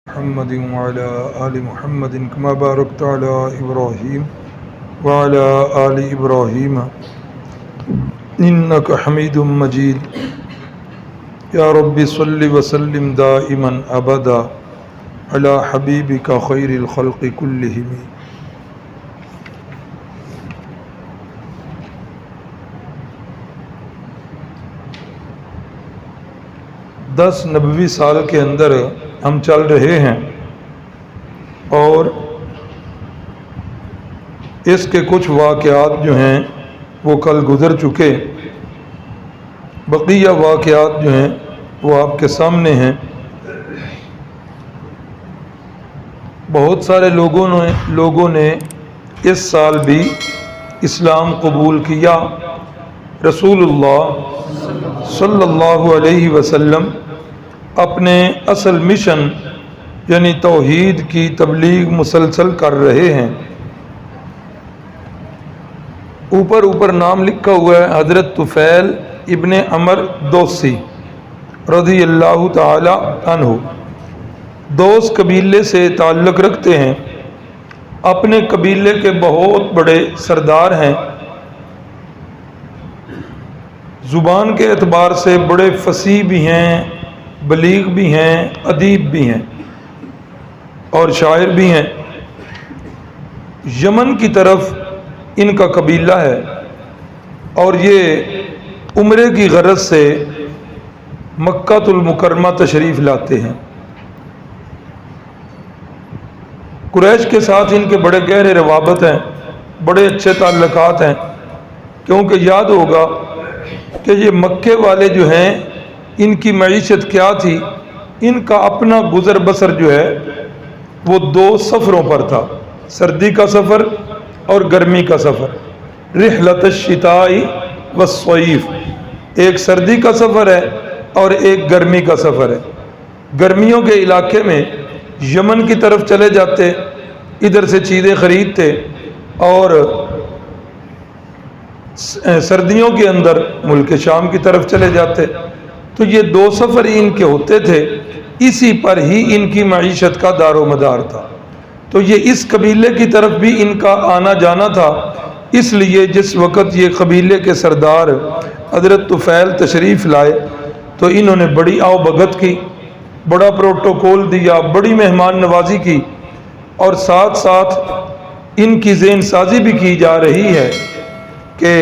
محمد وعلى آل محمد كما باركت على إبراهيم وعلى آل إبراهيم إنك حميد مجيد يا رب صل وسلم دائما أبدا على حبيبك خير الخلق كلهم. دس نبوی سال کے اندر ہم چل رہے ہیں اور اس کے کچھ واقعات جو ہیں وہ کل گزر چکے، بقیہ واقعات جو ہیں وہ آپ کے سامنے ہیں. بہت سارے لوگوں نے اس سال بھی اسلام قبول کیا. رسول اللہ صلی اللہ علیہ وسلم اپنے اصل مشن یعنی توحید کی تبلیغ مسلسل کر رہے ہیں. اوپر نام لکھا ہوا ہے حضرت طفیل ابن عمر دوسی رضی اللہ تعالی عنہ. دوس قبیلے سے تعلق رکھتے ہیں، اپنے قبیلے کے بہت بڑے سردار ہیں، زبان کے اعتبار سے بڑے فصیح بھی ہیں، بلیغ بھی ہیں، ادیب بھی ہیں اور شاعر بھی ہیں. یمن کی طرف ان کا قبیلہ ہے اور یہ عمرے کی غرض سے مکہ المکرمہ تشریف لاتے ہیں. قریش کے ساتھ ان کے بڑے گہرے روابط ہیں، بڑے اچھے تعلقات ہیں، کیونکہ یاد ہوگا کہ یہ مکے والے جو ہیں ان کی معیشت کیا تھی. ان کا اپنا گزر بسر جو ہے وہ دو سفروں پر تھا، سردی کا سفر اور گرمی کا سفر. رحلۃ الشتاء والصیف، ایک سردی کا سفر ہے اور ایک گرمی کا سفر ہے. گرمیوں کے علاقے میں یمن کی طرف چلے جاتے، ادھر سے چیزیں خریدتے، اور سردیوں کے اندر ملک شام کی طرف چلے جاتے. تو یہ دو سفر ان کے ہوتے تھے، اسی پر ہی ان کی معیشت کا دار و مدار تھا. تو یہ اس قبیلے کی طرف بھی ان کا آنا جانا تھا. اس لیے جس وقت یہ قبیلے کے سردار حضرت طفیل تشریف لائے تو انہوں نے بڑی آؤ بھگت کی، بڑا پروٹوکول دیا، بڑی مہمان نوازی کی، اور ساتھ ساتھ ان کی ذہن سازی بھی کی جا رہی ہے کہ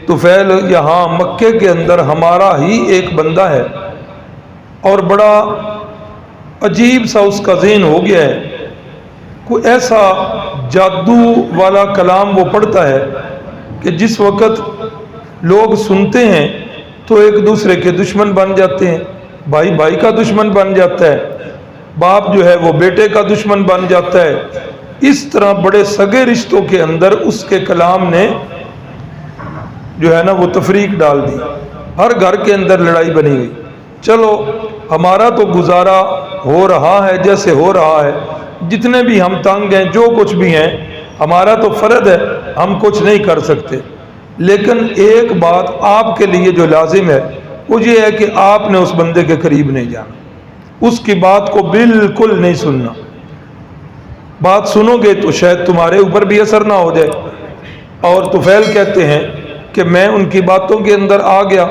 طفیل یہاں مکے کے اندر ہمارا ہی ایک بندہ ہے. اور بڑا عجیب سا اس کا ذہن ہو گیا ہے، کوئی ایسا جادو والا کلام وہ پڑھتا ہے کہ جس وقت لوگ سنتے ہیں تو ایک دوسرے کے دشمن بن جاتے ہیں. بھائی بھائی کا دشمن بن جاتا ہے، باپ جو ہے وہ بیٹے کا دشمن بن جاتا ہے. اس طرح بڑے سگے رشتوں کے اندر اس کے کلام نے جو ہے نا وہ تفریق ڈال دی. ہر گھر کے اندر لڑائی بنی گئی. چلو ہمارا تو گزارا ہو رہا ہے جیسے ہو رہا ہے، جتنے بھی ہم تنگ ہیں، جو کچھ بھی ہیں، ہمارا تو فرض ہے، ہم کچھ نہیں کر سکتے. لیکن ایک بات آپ کے لیے جو لازم ہے وہ یہ ہے کہ آپ نے اس بندے کے قریب نہیں جانا، اس کی بات کو بالکل نہیں سننا. بات سنو گے تو شاید تمہارے اوپر بھی اثر نہ ہو جائے. اور طفیل کہتے ہیں کہ میں ان کی باتوں کے اندر آ گیا.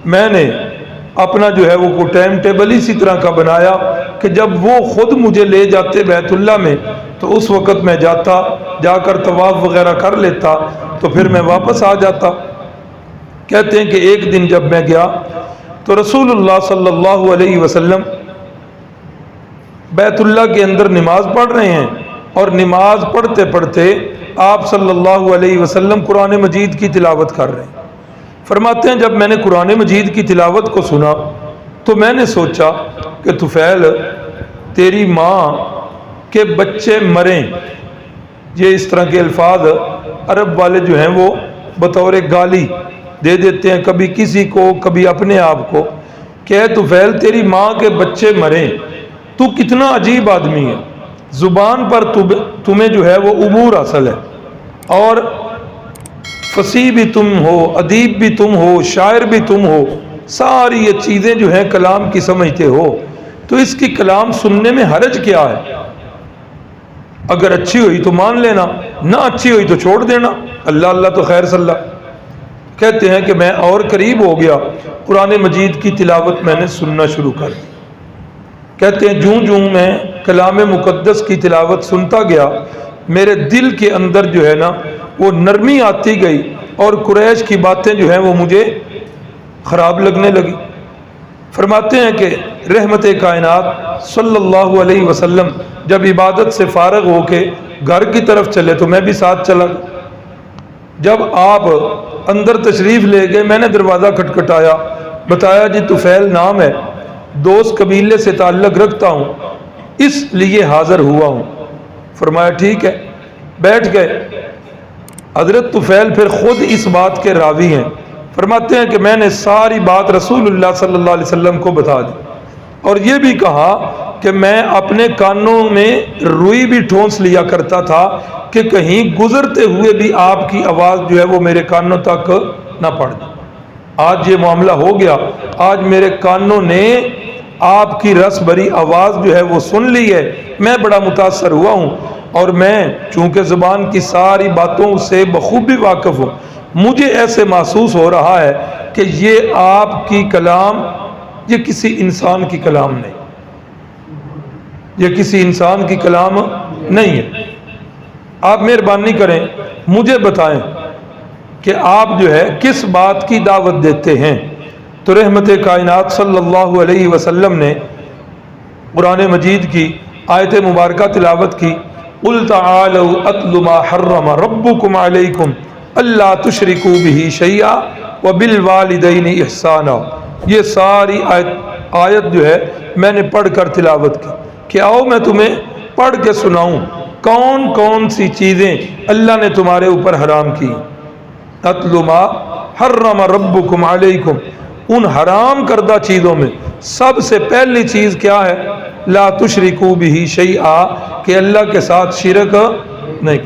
میں نے اپنا جو ہے وہ کوئی ٹائم ٹیبل اسی طرح کا بنایا کہ جب وہ خود مجھے لے جاتے بیت اللہ میں تو اس وقت میں جاتا، جا کر طواف وغیرہ کر لیتا، تو پھر میں واپس آ جاتا. کہتے ہیں کہ ایک دن جب میں گیا تو رسول اللہ صلی اللہ علیہ وسلم بیت اللہ کے اندر نماز پڑھ رہے ہیں، اور نماز پڑھتے پڑھتے آپ صلی اللہ علیہ وسلم قرآن مجید کی تلاوت کر رہے ہیں. فرماتے ہیں جب میں نے قرآن مجید کی تلاوت کو سنا تو میں نے سوچا کہ طفیل تیری ماں کے بچے مریں، یہ اس طرح کے الفاظ عرب والے جو ہیں وہ بطور گالی دے دیتے ہیں، کبھی کسی کو کبھی اپنے آپ کو، کہ طفیل تیری ماں کے بچے مریں، تو کتنا عجیب آدمی ہے. زبان پر تمہیں جو ہے وہ عبور حاصل ہے، اور فصیح بھی تم ہو، ادیب بھی تم ہو، شاعر بھی تم ہو، ساری یہ چیزیں جو ہیں کلام کی سمجھتے ہو. تو اس کی کلام سننے میں حرج کیا ہے؟ اگر اچھی ہوئی تو مان لینا، نہ اچھی ہوئی تو چھوڑ دینا، اللہ اللہ تو خیر صلی اللہ۔ کہتے ہیں کہ میں اور قریب ہو گیا، قرآن مجید کی تلاوت میں نے سننا شروع کر دی۔ کہتے ہیں جوں جوں میں کلام مقدس کی تلاوت سنتا گیا، میرے دل کے اندر جو ہے نا وہ نرمی آتی گئی، اور قریش کی باتیں جو ہیں وہ مجھے خراب لگنے لگی۔ فرماتے ہیں کہ رحمت کائنات صلی اللہ علیہ وسلم جب عبادت سے فارغ ہو کے گھر کی طرف چلے تو میں بھی ساتھ چلا۔ جب آپ اندر تشریف لے گئے، میں نے دروازہ کھٹکھٹایا، بتایا جی طفیل نام ہے، دوست قبیلے سے تعلق رکھتا ہوں، اس لیے حاضر ہوا ہوں۔ فرمایا ٹھیک ہے، بیٹھ گئے۔ حضرت طفیل پھر خود اس بات کے راوی ہیں، فرماتے ہیں کہ میں نے ساری بات رسول اللہ صلی اللہ علیہ وسلم کو بتا دی، اور یہ بھی کہا کہ میں اپنے کانوں میں روئی بھی ٹھونس لیا کرتا تھا کہ کہیں گزرتے ہوئے بھی آپ کی آواز جو ہے وہ میرے کانوں تک نہ پڑ جائے۔ آج یہ معاملہ ہو گیا، آج میرے کانوں نے آپ کی رس بھری آواز جو ہے وہ سن لی ہے، میں بڑا متاثر ہوا ہوں، اور میں چونکہ زبان کی ساری باتوں سے بخوبی واقف ہوں، مجھے ایسے محسوس ہو رہا ہے کہ یہ آپ کی کلام یہ کسی انسان کی کلام نہیں، یہ کسی انسان کی کلام نہیں ہے۔ آپ مہربانی کریں مجھے بتائیں کہ آپ جو ہے کس بات کی دعوت دیتے ہیں؟ تو رحمت کائنات صلی اللہ علیہ وسلم نے قرآن مجید کی آیت مبارکہ تلاوت کی، قُلْ تَعَالَوْا أَتْلُ مَا حَرَّمَ رَبُّكُمْ عَلَيْكُمْ أَلَّا تُشْرِكُوا بِهِ شَيْئًا وَبِالْوَالِدَيْنِ إِحْسَانًا۔ یہ ساری آیت جو ہے میں نے پڑھ کر تلاوت کی کہ آؤ میں تمہیں پڑھ کے سناؤں کون کون سی چیزیں اللہ نے تمہارے اوپر حرام کی۔ أَتْلُ مَا حَرَّمَ رَبُّكُمْ عَلَيْكُمْ، ان حرام کردہ چیزوں میں سب سے پہلی چیز کیا ہے؟ لا تشرکوا بہ شیئا، کہ اللہ کے ساتھ شرک نہیں،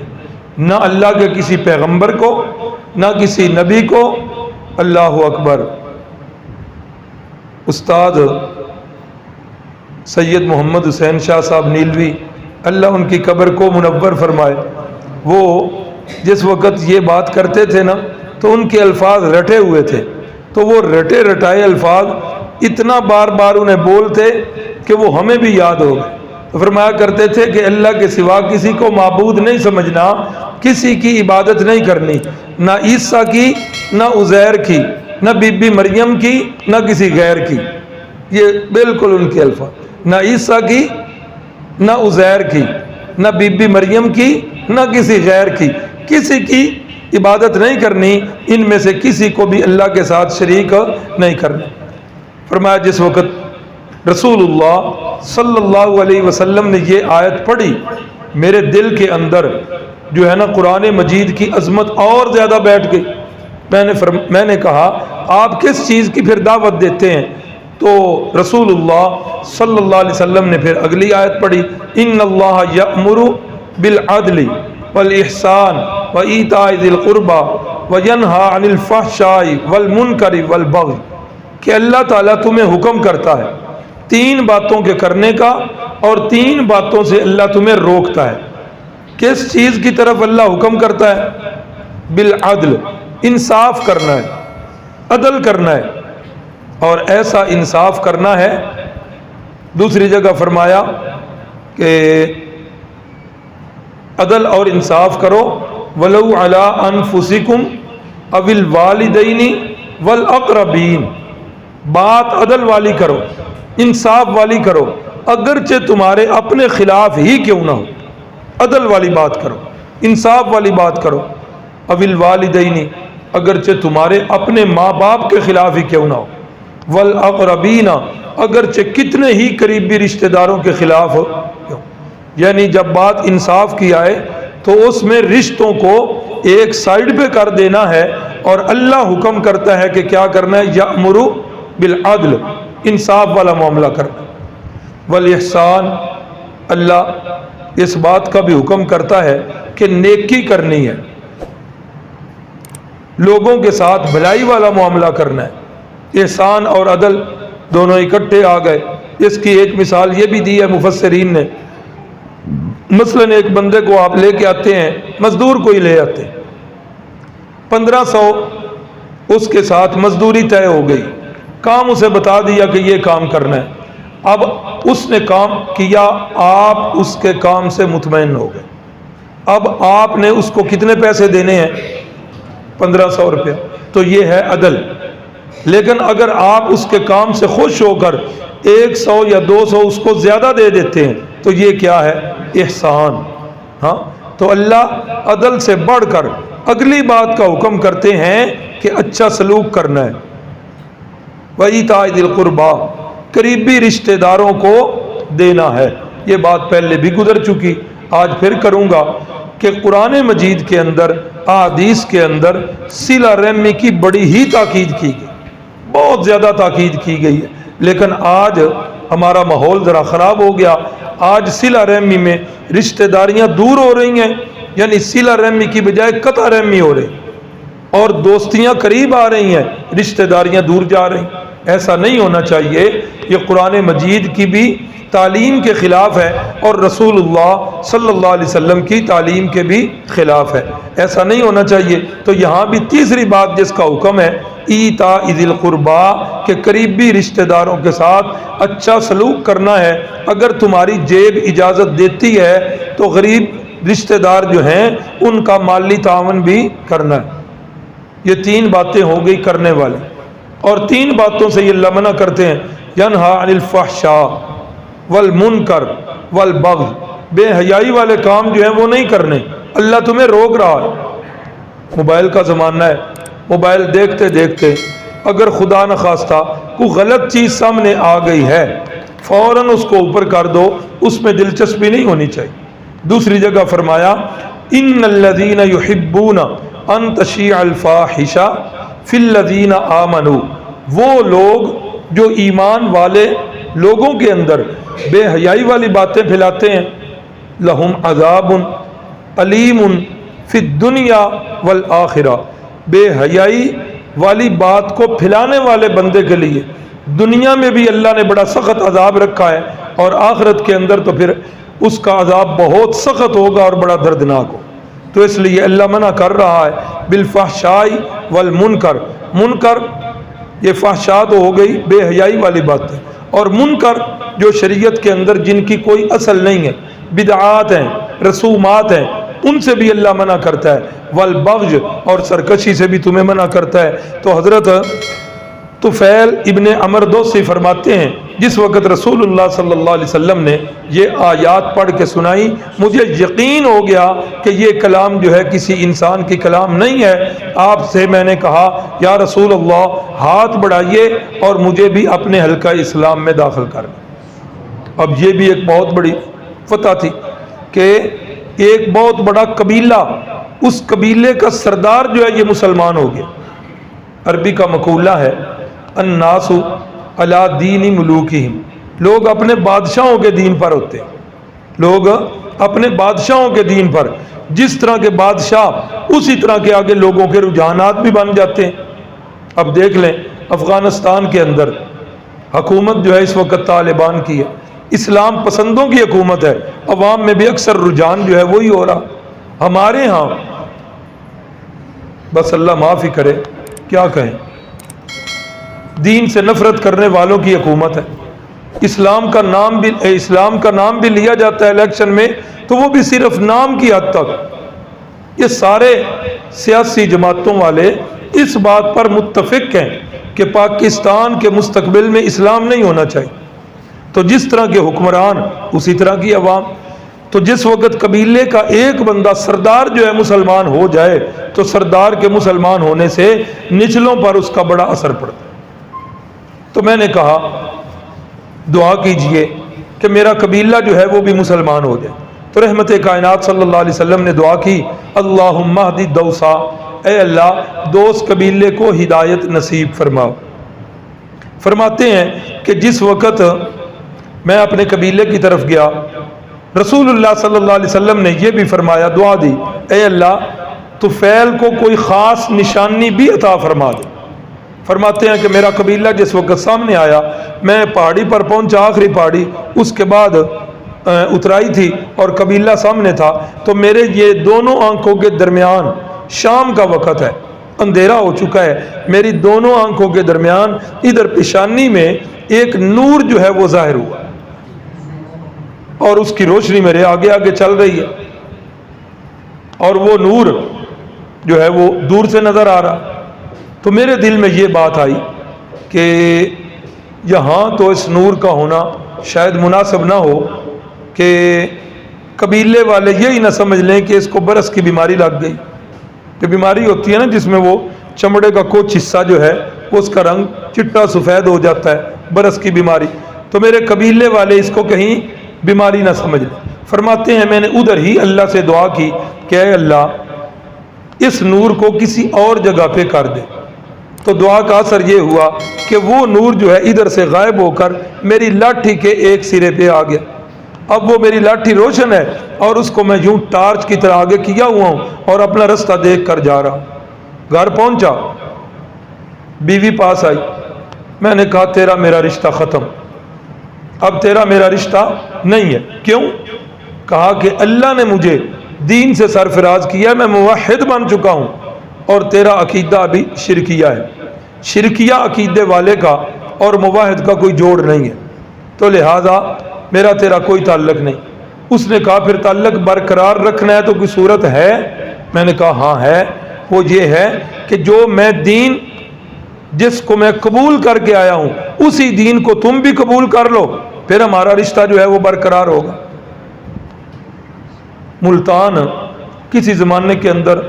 نہ اللہ کے کسی پیغمبر کو، نہ کسی نبی کو۔ اللہ اکبر۔ استاد سید محمد حسین شاہ صاحب نیلوی اللہ ان کی قبر کو منور فرمائے، وہ جس وقت یہ بات کرتے تھے نا تو ان کے الفاظ رٹے ہوئے تھے، تو وہ رٹے رٹائے الفاظ اتنا بار بار انہیں بولتے کہ وہ ہمیں بھی یاد ہو گئے۔ تو فرمایا کرتے تھے کہ اللہ کے سوا کسی کو معبود نہیں سمجھنا، کسی کی عبادت نہیں کرنی، نہ عیسیٰ کی، نہ عزیر کی، نہ بی بی مریم کی، نہ کسی غیر کی۔ یہ بالکل ان کے الفاظ، نہ عیسیٰ کی، نہ عزیر کی، نہ بی بی مریم کی، نہ کسی غیر کی، کسی کی عبادت نہیں کرنی، ان میں سے کسی کو بھی اللہ کے ساتھ شریک نہیں کرنا۔ فرمایا جس وقت رسول اللہ صلی اللہ علیہ وسلم نے یہ آیت پڑھی، میرے دل کے اندر جو ہے نا قرآن مجید کی عظمت اور زیادہ بیٹھ گئی۔ میں نے کہا آپ کس چیز کی پھر دعوت دیتے ہیں؟ تو رسول اللہ صلی اللہ علیہ وسلم نے پھر اگلی آیت پڑھی، ان اللہ یأمر بالعدل والاحسان وایتاء ذی القربى وینہی عن الفحشاء والمنکر والبغی، کہ اللہ تعالیٰ تمہیں حکم کرتا ہے تین باتوں کے کرنے کا، اور تین باتوں سے اللہ تمہیں روکتا ہے۔ کس چیز کی طرف اللہ حکم کرتا ہے؟ بالعدل، انصاف کرنا ہے، عدل کرنا ہے، اور ایسا انصاف کرنا ہے۔ دوسری جگہ فرمایا کہ عدل اور انصاف کرو، وَلَوْ عَلَىٰ أَنفُسِكُمْ أَوِ الْوَالِدَيْنِ وَالْأَقْرَبِينَ، بات عدل والی کرو، انصاف والی کرو، اگرچہ تمہارے اپنے خلاف ہی کیوں نہ ہو، عدل والی بات کرو، انصاف والی بات کرو۔ أَوِ الْوَالِدَيْنِ، اگرچہ تمہارے اپنے ماں باپ کے خلاف ہی کیوں نہ ہو، والأقربین، اگرچہ کتنے ہی قریبی رشتہ داروں کے خلاف ہو۔ یعنی جب بات انصاف کی آئے تو اس میں رشتوں کو ایک سائیڈ پہ کر دینا ہے، اور اللہ حکم کرتا ہے کہ کیا کرنا ہے؟ یأمر بالعدل، انصاف والا معاملہ کرنا۔ والاحسان، اللہ اس بات کا بھی حکم کرتا ہے کہ نیکی کرنی ہے، لوگوں کے ساتھ بھلائی والا معاملہ کرنا ہے۔ احسان اور عدل دونوں اکٹھے آ گئے۔ اس کی ایک مثال یہ بھی دی ہے مفسرین نے، مثلاً ایک بندے کو آپ لے کے آتے ہیں، مزدور کوئی لے آتے ہیں، 1500 اس کے ساتھ مزدوری طے ہو گئی، کام اسے بتا دیا کہ یہ کام کرنا ہے، اب اس نے کام کیا، آپ اس کے کام سے مطمئن ہو گئے، اب آپ نے اس کو کتنے پیسے دینے ہیں؟ 1500 روپیہ، تو یہ ہے عدل۔ لیکن اگر آپ اس کے کام سے خوش ہو کر 100 یا 200 اس کو زیادہ دے دیتے ہیں تو یہ کیا ہے؟ احسان۔ ہاں، تو اللہ عدل سے بڑھ کر اگلی بات کا حکم کرتے ہیں کہ اچھا سلوک کرنا ہے۔ وَإِيتَاءِ ذِي الْقُرْبَى، قریبی رشتہ داروں کو دینا ہے۔ یہ بات پہلے بھی گزر چکی، آج پھر کروں گا کہ قرآن مجید کے اندر، احادیث کے اندر صلہ رحمی کی بڑی ہی تاکید کی گئی، بہت زیادہ تاکید کی گئی ہے، لیکن آج ہمارا ماحول ذرا خراب ہو گیا۔ آج صلہ رحمی میں رشتہ داریاں دور ہو رہی ہیں، یعنی صلہ رحمی کی بجائے قطع رحمی ہو رہی، اور دوستیاں قریب آ رہی ہیں، رشتہ داریاں دور جا رہی ہیں۔ ایسا نہیں ہونا چاہیے، یہ قرآن مجید کی بھی تعلیم کے خلاف ہے اور رسول اللہ صلی اللہ علیہ وسلم کی تعلیم کے بھی خلاف ہے، ایسا نہیں ہونا چاہیے۔ تو یہاں بھی تیسری بات جس کا حکم ہے، ایتاء ذی القربی، کہ قریبی رشتہ داروں کے ساتھ اچھا سلوک کرنا ہے۔ اگر تمہاری جیب اجازت دیتی ہے تو غریب رشتہ دار جو ہیں ان کا مالی تعاون بھی کرنا ہے۔ یہ 3 باتیں ہو گئی کرنے والی، اور 3 باتوں سے یہ اللہ منع کرتے ہیں، ینہا عن الفحشاء والمنکر والبغی، بے حیائی والے کام جو ہیں وہ نہیں کرنے، اللہ تمہیں روک رہا ہے۔ موبائل کا زمانہ ہے، موبائل دیکھتے دیکھتے اگر خدا نخواستہ کوئی غلط چیز سامنے آ گئی ہے، فوراً اس کو اوپر کر دو، اس میں دلچسپی نہیں ہونی چاہیے۔ دوسری جگہ فرمایا، ان الذین یحبون ان تشیع الفاحشہ فی الذین آمنوا، وہ لوگ جو ایمان والے لوگوں کے اندر بے حیائی والی باتیں پھیلاتے ہیں، لہم عذاب علیم فی الدنیا والآخرہ، بے حیائی والی بات کو پھیلانے والے بندے کے لیے دنیا میں بھی اللہ نے بڑا سخت عذاب رکھا ہے، اور آخرت کے اندر تو پھر اس کا عذاب بہت سخت ہوگا اور بڑا دردناک ہو۔ تو اس لیے اللہ منع کر رہا ہے بالفحشاء والمنکر، منکر یہ فحشاء تو ہو گئی بے حیائی والی باتیں، اور منکر جو شریعت کے اندر جن کی کوئی اصل نہیں ہے، بدعات ہیں، رسومات ہیں، ان سے بھی اللہ منع کرتا ہے، والبغی، اور سرکشی سے بھی تمہیں منع کرتا ہے۔ تو حضرت طفیل ابن عمر دوسی فرماتے ہیں، جس وقت رسول اللہ صلی اللہ علیہ وسلم نے یہ آیات پڑھ کے سنائی، مجھے یقین ہو گیا کہ یہ کلام جو ہے کسی انسان کی کلام نہیں ہے۔ آپ سے میں نے کہا، یا رسول اللہ، ہاتھ بڑھائیے اور مجھے بھی اپنے حلقہ اسلام میں داخل کر دیں۔ اب یہ بھی ایک بہت بڑی فتح تھی کہ ایک بہت بڑا قبیلہ، اس قبیلے کا سردار جو ہے یہ مسلمان ہو گیا۔ عربی کا مقولہ ہے، الناس علی دین ملوکہم، لوگ اپنے بادشاہوں کے دین پر ہوتے ہیں، لوگ اپنے بادشاہوں کے دین پر، جس طرح کے بادشاہ اسی طرح کے آگے لوگوں کے رجحانات بھی بن جاتے ہیں۔ اب دیکھ لیں افغانستان کے اندر حکومت جو ہے اس وقت طالبان کی ہے، اسلام پسندوں کی حکومت ہے، عوام میں بھی اکثر رجحان جو ہے وہی ہو رہا۔ ہمارے ہاں بس اللہ معاف ہی کرے، کیا کہیں، دین سے نفرت کرنے والوں کی حکومت ہے۔ اسلام کا نام بھی لیا جاتا ہے الیکشن میں، تو وہ بھی صرف نام کی حد تک۔ یہ سارے سیاسی جماعتوں والے اس بات پر متفق ہیں کہ پاکستان کے مستقبل میں اسلام نہیں ہونا چاہیے۔ تو جس طرح کے حکمران اسی طرح کی عوام۔ تو جس وقت قبیلے کا ایک بندہ سردار جو ہے مسلمان ہو جائے تو سردار کے مسلمان ہونے سے نچلوں پر اس کا بڑا اثر پڑتا ہے۔ تو میں نے کہا دعا کیجئے کہ میرا قبیلہ جو ہے وہ بھی مسلمان ہو جائے۔ تو رحمت کائنات صلی اللہ علیہ وسلم نے دعا کی، اللہم اہد دوسا، اے اللہ دوس قبیلے کو ہدایت نصیب فرماؤ۔ فرماتے ہیں کہ جس وقت میں اپنے قبیلے کی طرف گیا، رسول اللہ صلی اللہ علیہ وسلم نے یہ بھی فرمایا، دعا دی، اے اللہ طفیل کو کوئی خاص نشانی بھی عطا فرما دے۔ فرماتے ہیں کہ میرا قبیلہ جس وقت سامنے آیا، میں پہاڑی پر پہنچا، آخری پہاڑی، اس کے بعد اترائی تھی اور قبیلہ سامنے تھا، تو میرے یہ دونوں آنکھوں کے درمیان، شام کا وقت ہے، اندھیرا ہو چکا ہے، میری دونوں آنکھوں کے درمیان ادھر پیشانی میں ایک نور جو ہے وہ ظاہر ہوا، اور اس کی روشنی میرے آگے آگے چل رہی ہے، اور وہ نور جو ہے وہ دور سے نظر آ رہا۔ تو میرے دل میں یہ بات آئی کہ یہاں تو اس نور کا ہونا شاید مناسب نہ ہو کہ قبیلے والے یہی نہ سمجھ لیں کہ اس کو برس کی بیماری لگ گئی، کہ بیماری ہوتی ہے نا جس میں وہ چمڑے کا کچھ حصہ جو ہے اس کا رنگ چٹا سفید ہو جاتا ہے، برس کی بیماری، تو میرے قبیلے والے اس کو کہیں بیماری نہ سمجھ لیں۔ فرماتے ہیں میں نے ادھر ہی اللہ سے دعا کی کہ اے اللہ اس نور کو کسی اور جگہ پہ کر دے، تو دعا کا اثر یہ ہوا کہ وہ نور جو ہے ادھر سے غائب ہو کر میری لاٹھی کے ایک سرے پہ آ گیا۔ اب وہ میری لاٹھی روشن ہے اور اس کو میں یوں ٹارچ کی طرح آگے کیا ہوا ہوں اور اپنا رستہ دیکھ کر جا رہا ہوں۔ گھر پہنچا، بیوی پاس آئی، میں نے کہا تیرا میرا رشتہ ختم، اب تیرا میرا رشتہ نہیں ہے۔ کیوں؟ کہا کہ اللہ نے مجھے دین سے سرفراز کیا، میں موحد بن چکا ہوں، اور تیرا عقیدہ ابھی شرکیہ ہے، شرکیہ عقیدے والے کا اور موحد کا کوئی جوڑ نہیں ہے، تو لہٰذا میرا تیرا کوئی تعلق نہیں۔ اس نے کہا پھر تعلق برقرار رکھنا ہے تو کوئی صورت ہے؟ میں نے کہا ہاں ہے، وہ یہ ہے کہ جو میں دین جس کو میں قبول کر کے آیا ہوں اسی دین کو تم بھی قبول کر لو، پھر ہمارا رشتہ جو ہے وہ برقرار ہوگا۔ ملتان کسی زمانے کے اندر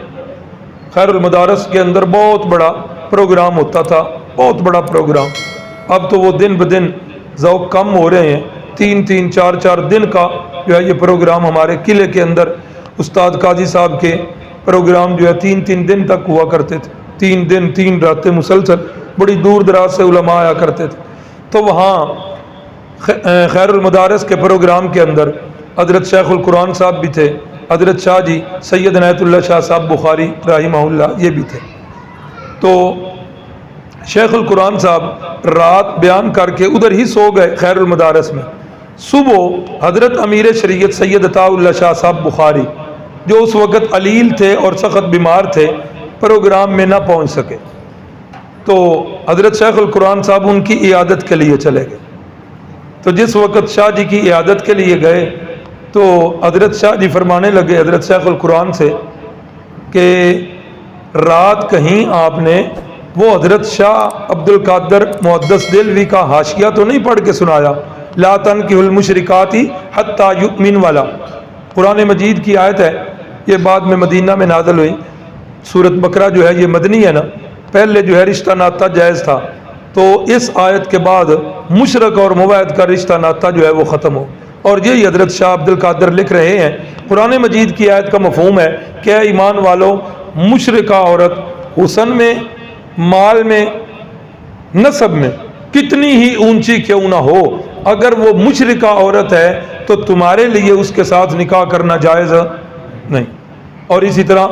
خیر المدارس کے اندر بہت بڑا پروگرام ہوتا تھا، بہت بڑا پروگرام۔ اب تو وہ دن بدن ذوق کم ہو رہے ہیں، 3 4 دن کا جو ہے یہ پروگرام ہمارے قلعے کے اندر استاد قاضی صاحب کے پروگرام جو ہے 3 دن تک ہوا کرتے تھے، 3 دن 3 راتیں مسلسل، بڑی دور دراز سے علماء آیا کرتے تھے۔ تو وہاں خیر المدارس کے پروگرام کے اندر حضرت شیخ القرآن صاحب بھی تھے، حضرت شاہ جی سید عنایت اللہ شاہ صاحب بخاری رحمہ اللہ یہ بھی تھے۔ تو شیخ القرآن صاحب رات بیان کر کے ادھر ہی سو گئے خیر المدارس میں۔ صبح حضرت امیر شریعت سید عطا اللہ شاہ صاحب بخاری جو اس وقت علیل تھے اور سخت بیمار تھے، پروگرام میں نہ پہنچ سکے، تو حضرت شیخ القرآن صاحب ان کی عیادت کے لیے چلے گئے۔ تو جس وقت شاہ جی کی عیادت کے لیے گئے تو حضرت شاہ جی فرمانے لگے حضرت شیخ القرآن سے کہ رات کہیں آپ نے وہ حضرت شاہ عبد القادر محدث دہلوی کا حاشیہ تو نہیں پڑھ کے سنایا، لا تنکحوا المشرکات حتی یؤمن والا؟ قرآن مجید کی آیت ہے، یہ بعد میں مدینہ میں نازل ہوئی۔ سورۃ بقرہ جو ہے یہ مدنی ہے نا، پہلے جو ہے رشتہ ناطہ جائز تھا، تو اس آیت کے بعد مشرک اور موحد کا رشتہ ناطہ جو ہے وہ ختم ہو، اور یہی حضرت شاہ عبد القادر لکھ رہے ہیں۔ قرآن مجید کی آیت کا مفہوم ہے کہ اے ایمان والو، مشرکہ عورت حسن میں، مال میں، نسب میں کتنی ہی اونچی کیوں نہ ہو، اگر وہ مشرکہ عورت ہے تو تمہارے لیے اس کے ساتھ نکاح کرنا جائز نہیں۔ اور اسی طرح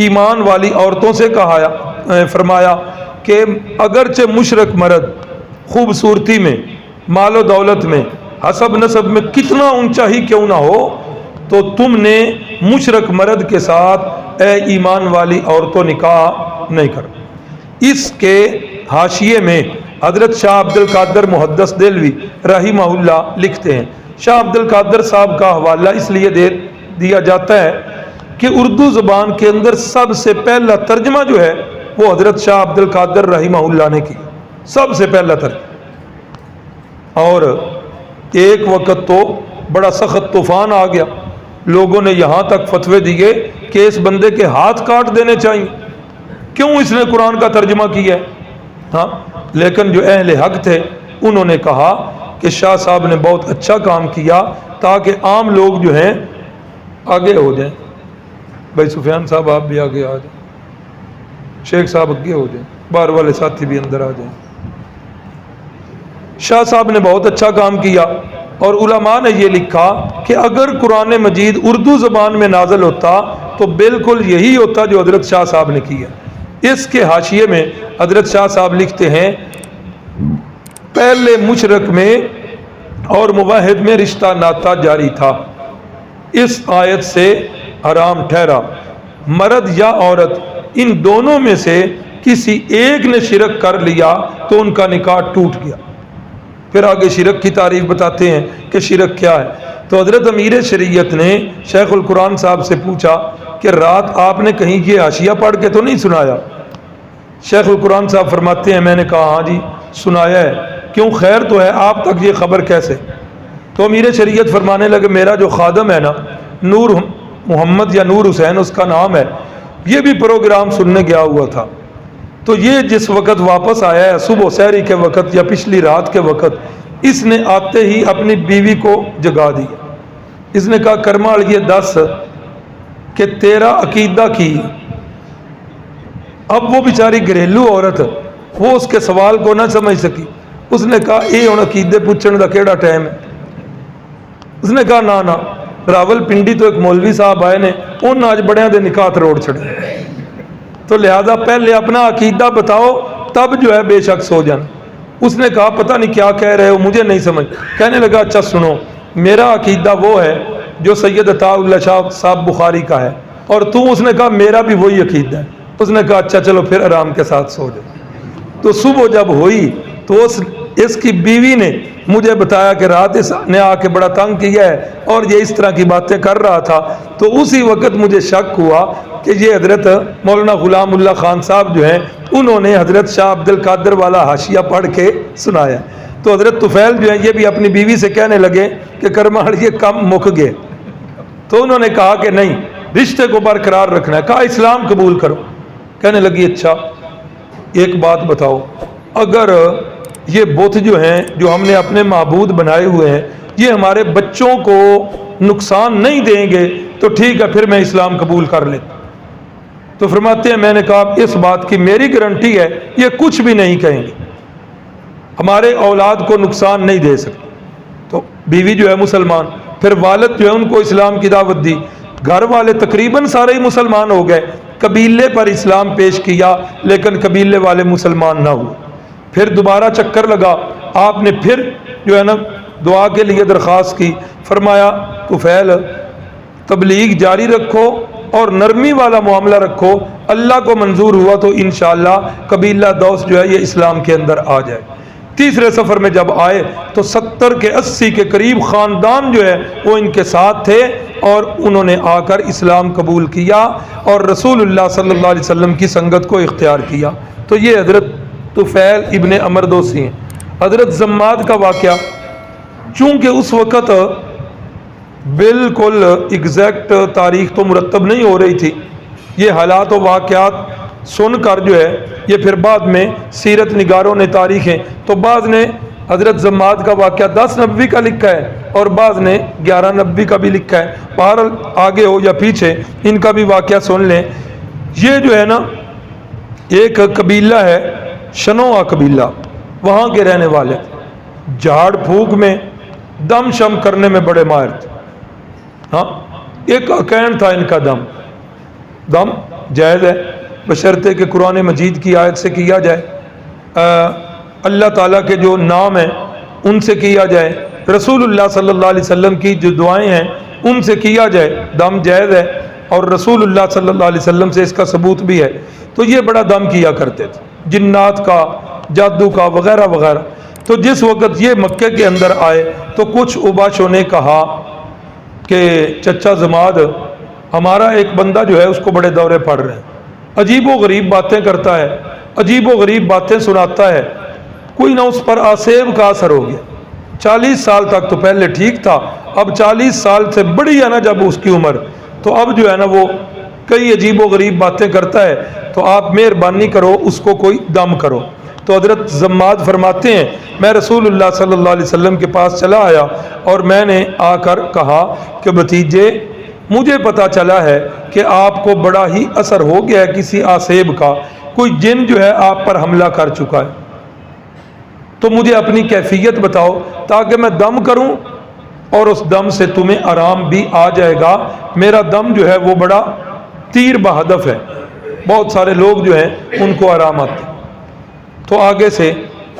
ایمان والی عورتوں سے کہا فرمایا کہ اگرچہ مشرک مرد خوبصورتی میں، مال و دولت میں، حسب نسب میں کتنا اونچا ہی کیوں نہ ہو، تو تم نے مشرک مرد کے ساتھ اے ایمان والی عورتوں نکاح نہیں کر۔ اس کے حاشیے میں حضرت شاہ عبد القادر محدث دہلوی رحمہ اللہ لکھتے ہیں۔ شاہ عبد القادر صاحب کا حوالہ اس لیے دے دیا جاتا ہے کہ اردو زبان کے اندر سب سے پہلا ترجمہ جو ہے وہ حضرت شاہ عبد القادر رحمہ اللہ نے کی، سب سے پہلا ترجمہ۔ اور ایک وقت تو بڑا سخت طوفان آ گیا، لوگوں نے یہاں تک فتوے دیے کہ اس بندے کے ہاتھ کاٹ دینے چاہیے، کیوں اس نے قرآن کا ترجمہ کیا ہے؟ ہاں، لیکن جو اہل حق تھے انہوں نے کہا کہ شاہ صاحب نے بہت اچھا کام کیا تاکہ عام لوگ جو ہیں آگے ہو جائیں۔ بھائی سفیان صاحب آپ بھی آگے آ جائیں، شیخ صاحب آگے ہو جائیں، باہر والے ساتھی بھی اندر آ جائیں۔ شاہ صاحب نے بہت اچھا کام کیا، اور علماء نے یہ لکھا کہ اگر قرآن مجید اردو زبان میں نازل ہوتا تو بالکل یہی ہوتا جو حضرت شاہ صاحب نے کیا، اس کے حاشیے میں حضرت شاہ صاحب لکھتے ہیں پہلے مشرک میں اور موحد میں رشتہ ناتا جاری تھا، اس آیت سے حرام ٹھہرا، مرد یا عورت ان دونوں میں سے کسی ایک نے شرک کر لیا تو ان کا نکاح ٹوٹ گیا۔ پھر آگے شرک کی تعریف بتاتے ہیں کہ شرک کیا ہے۔ تو حضرت امیر شریعت نے شیخ القرآن صاحب سے پوچھا کہ رات آپ نے کہیں یہ حاشیہ پڑھ کے تو نہیں سنایا؟ شیخ القرآن صاحب فرماتے ہیں میں نے کہا ہاں جی سنایا ہے، کیوں خیر تو ہے، آپ تک یہ خبر کیسے؟ تو امیر شریعت فرمانے لگے میرا جو خادم ہے نا نور محمد یا نور حسین اس کا نام ہے، یہ بھی پروگرام سننے گیا ہوا تھا، تو یہ جس وقت واپس آیا ہے صبح سحری کے وقت یا پچھلی رات کے وقت، اس نے آتے ہی اپنی بیوی کو جگا دیا۔ اس نے کہا کرمال یہ دس کہ تیرا عقیدہ کی۔ اب وہ بیچاری گھریلو عورت وہ اس کے سوال کو نہ سمجھ سکی، اس نے کہا یہ ہن عقیدے پوچھنے کا کیڑا ٹائم ہے؟ اس نے کہا نا راول پنڈی تو ایک مولوی صاحب آئے نے ان آج بڑیاں دے نکاح روڑ چھڑے، تو لہذا پہلے اپنا عقیدہ بتاؤ تب جو ہے بے شک سو جانا۔ اس نے کہا پتہ نہیں کیا کہہ رہے ہو، مجھے نہیں سمجھ۔ کہنے لگا اچھا سنو، میرا عقیدہ وہ ہے جو سید عطا اللہ شاہ صاحب بخاری کا ہے، اور اس نے کہا میرا بھی وہی عقیدہ ہے۔ اس نے کہا اچھا چلو پھر آرام کے ساتھ سو جاؤ۔ تو صبح جب ہوئی تو اس کی بیوی نے مجھے بتایا کہ رات اس نے آ کے بڑا تنگ کیا ہے اور یہ اس طرح کی باتیں کر رہا تھا، تو اسی وقت مجھے شک ہوا کہ یہ حضرت مولانا غلام اللہ خان صاحب جو ہیں انہوں نے حضرت شاہ عبد القادر والا حاشیہ پڑھ کے سنایا۔ تو حضرت طفیل جو ہیں یہ بھی اپنی بیوی سے کہنے لگے کہ کرمال یہ کم مک گئے، تو انہوں نے کہا کہ نہیں رشتے کو برقرار رکھنا ہے، کہا اسلام قبول کرو۔ کہنے لگی اچھا ایک بات بتاؤ، اگر یہ بت جو ہیں جو ہم نے اپنے معبود بنائے ہوئے ہیں یہ ہمارے بچوں کو نقصان نہیں دیں گے تو ٹھیک ہے پھر میں اسلام قبول کر لیتا۔ تو فرماتے ہیں میں نے کہا اس بات کی میری گارنٹی ہے یہ کچھ بھی نہیں کہیں گے، ہمارے اولاد کو نقصان نہیں دے سکتے۔ تو بیوی جو ہے مسلمان، پھر والد جو ہے ان کو اسلام کی دعوت دی، گھر والے تقریباً سارے ہی مسلمان ہو گئے، قبیلے پر اسلام پیش کیا لیکن قبیلے والے مسلمان نہ ہوئے۔ پھر دوبارہ چکر لگا، آپ نے پھر جو ہے نا دعا کے لیے درخواست کی، فرمایا طفیل تبلیغ جاری رکھو اور نرمی والا معاملہ رکھو، اللہ کو منظور ہوا تو انشاءاللہ قبیلہ دوس جو ہے یہ اسلام کے اندر آ جائے۔ تیسرے سفر میں جب آئے تو 70 کے 80 کے قریب خاندان جو ہے وہ ان کے ساتھ تھے اور انہوں نے آ کر اسلام قبول کیا اور رسول اللہ صلی اللہ علیہ وسلم کی سنگت کو اختیار کیا۔ تو یہ حضرت طفیل ابن عمر دوسی ہیں۔ حضرت زماد کا واقعہ چونکہ اس وقت بالکل ایگزیکٹ تاریخ تو مرتب نہیں ہو رہی تھی، یہ حالات و واقعات سن کر جو ہے یہ پھر بعد میں سیرت نگاروں نے تاریخیں تو بعض نے حضرت زماد کا واقعہ 10 نبوی کا لکھا ہے اور بعض نے 11 نبوی کا بھی لکھا ہے، بہرحال آگے ہو یا پیچھے ان کا بھی واقعہ سن لیں۔ یہ جو ہے نا ایک قبیلہ ہے شنوعہ قبیلہ، وہاں کے رہنے والے جھاڑ پھونک میں دم شم کرنے میں بڑے ماہر تھے۔ ہاں ایک عقین تھا ان کا دم جائز ہے بشرطے کہ قرآن مجید کی آیت سے کیا جائے، اللہ تعالیٰ کے جو نام ہیں ان سے کیا جائے، رسول اللہ صلی اللہ علیہ وسلم کی جو دعائیں ہیں ان سے کیا جائے، دم جائز ہے اور رسول اللہ صلی اللہ علیہ وسلم سے اس کا ثبوت بھی ہے۔ تو یہ بڑا دم کیا کرتے تھے، جنات کا، جادو کا وغیرہ وغیرہ۔ تو جس وقت یہ مکے کے اندر آئے تو کچھ اوباشوں نے کہا کہ چچا زماد ہمارا ایک بندہ جو ہے اس کو بڑے دورے پڑ رہے ہیں، عجیب و غریب باتیں کرتا ہے، عجیب و غریب باتیں سناتا ہے، کوئی نہ اس پر آسیب کا اثر ہو گیا۔ 40 سال تک تو پہلے ٹھیک تھا، اب 40 سال سے بڑی ہے نا جب اس کی عمر، تو اب جو ہے نا وہ کئی عجیب و غریب باتیں کرتا ہے، تو آپ مہربانی کرو اس کو کوئی دم کرو۔ تو حضرت زماد فرماتے ہیں میں رسول اللہ صلی اللہ علیہ وسلم کے پاس چلا آیا اور میں نے آ کر کہا کہ بھتیجے مجھے پتا چلا ہے کہ آپ کو بڑا ہی اثر ہو گیا ہے کسی آسیب کا، کوئی جن جو ہے آپ پر حملہ کر چکا ہے، تو مجھے اپنی کیفیت بتاؤ تاکہ میں دم کروں اور اس دم سے تمہیں آرام بھی آ جائے گا۔ میرا دم جو ہے وہ بڑا تیر بہدف ہے، بہت سارے لوگ جو ہیں ان کو آرام آتے. تو آگے سے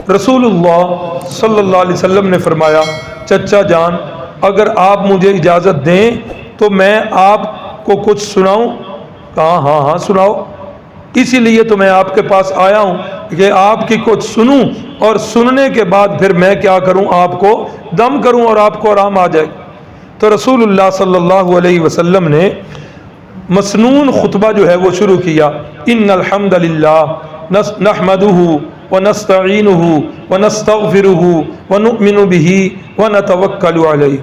رسول اللہ صلی اللہ علیہ وسلم نے فرمایا چچا جان اگر آپ مجھے اجازت دیں تو میں آپ کو کچھ سناؤں؟ کہا ہاں ہاں سناؤ، اسی لیے تو میں آپ کے پاس آیا ہوں کہ آپ کی کچھ سنوں اور سننے کے بعد پھر میں کیا کروں، آپ کو دم کروں اور آپ کو آرام آ جائے. تو رسول اللہ صلی اللہ علیہ وسلم نے مسنون خطبہ جو ہے وہ شروع کیا. ان الحمد للہ نحمدہ ونستعینہ ونستغفرہ ونؤمن بہ ونتوکل علیہ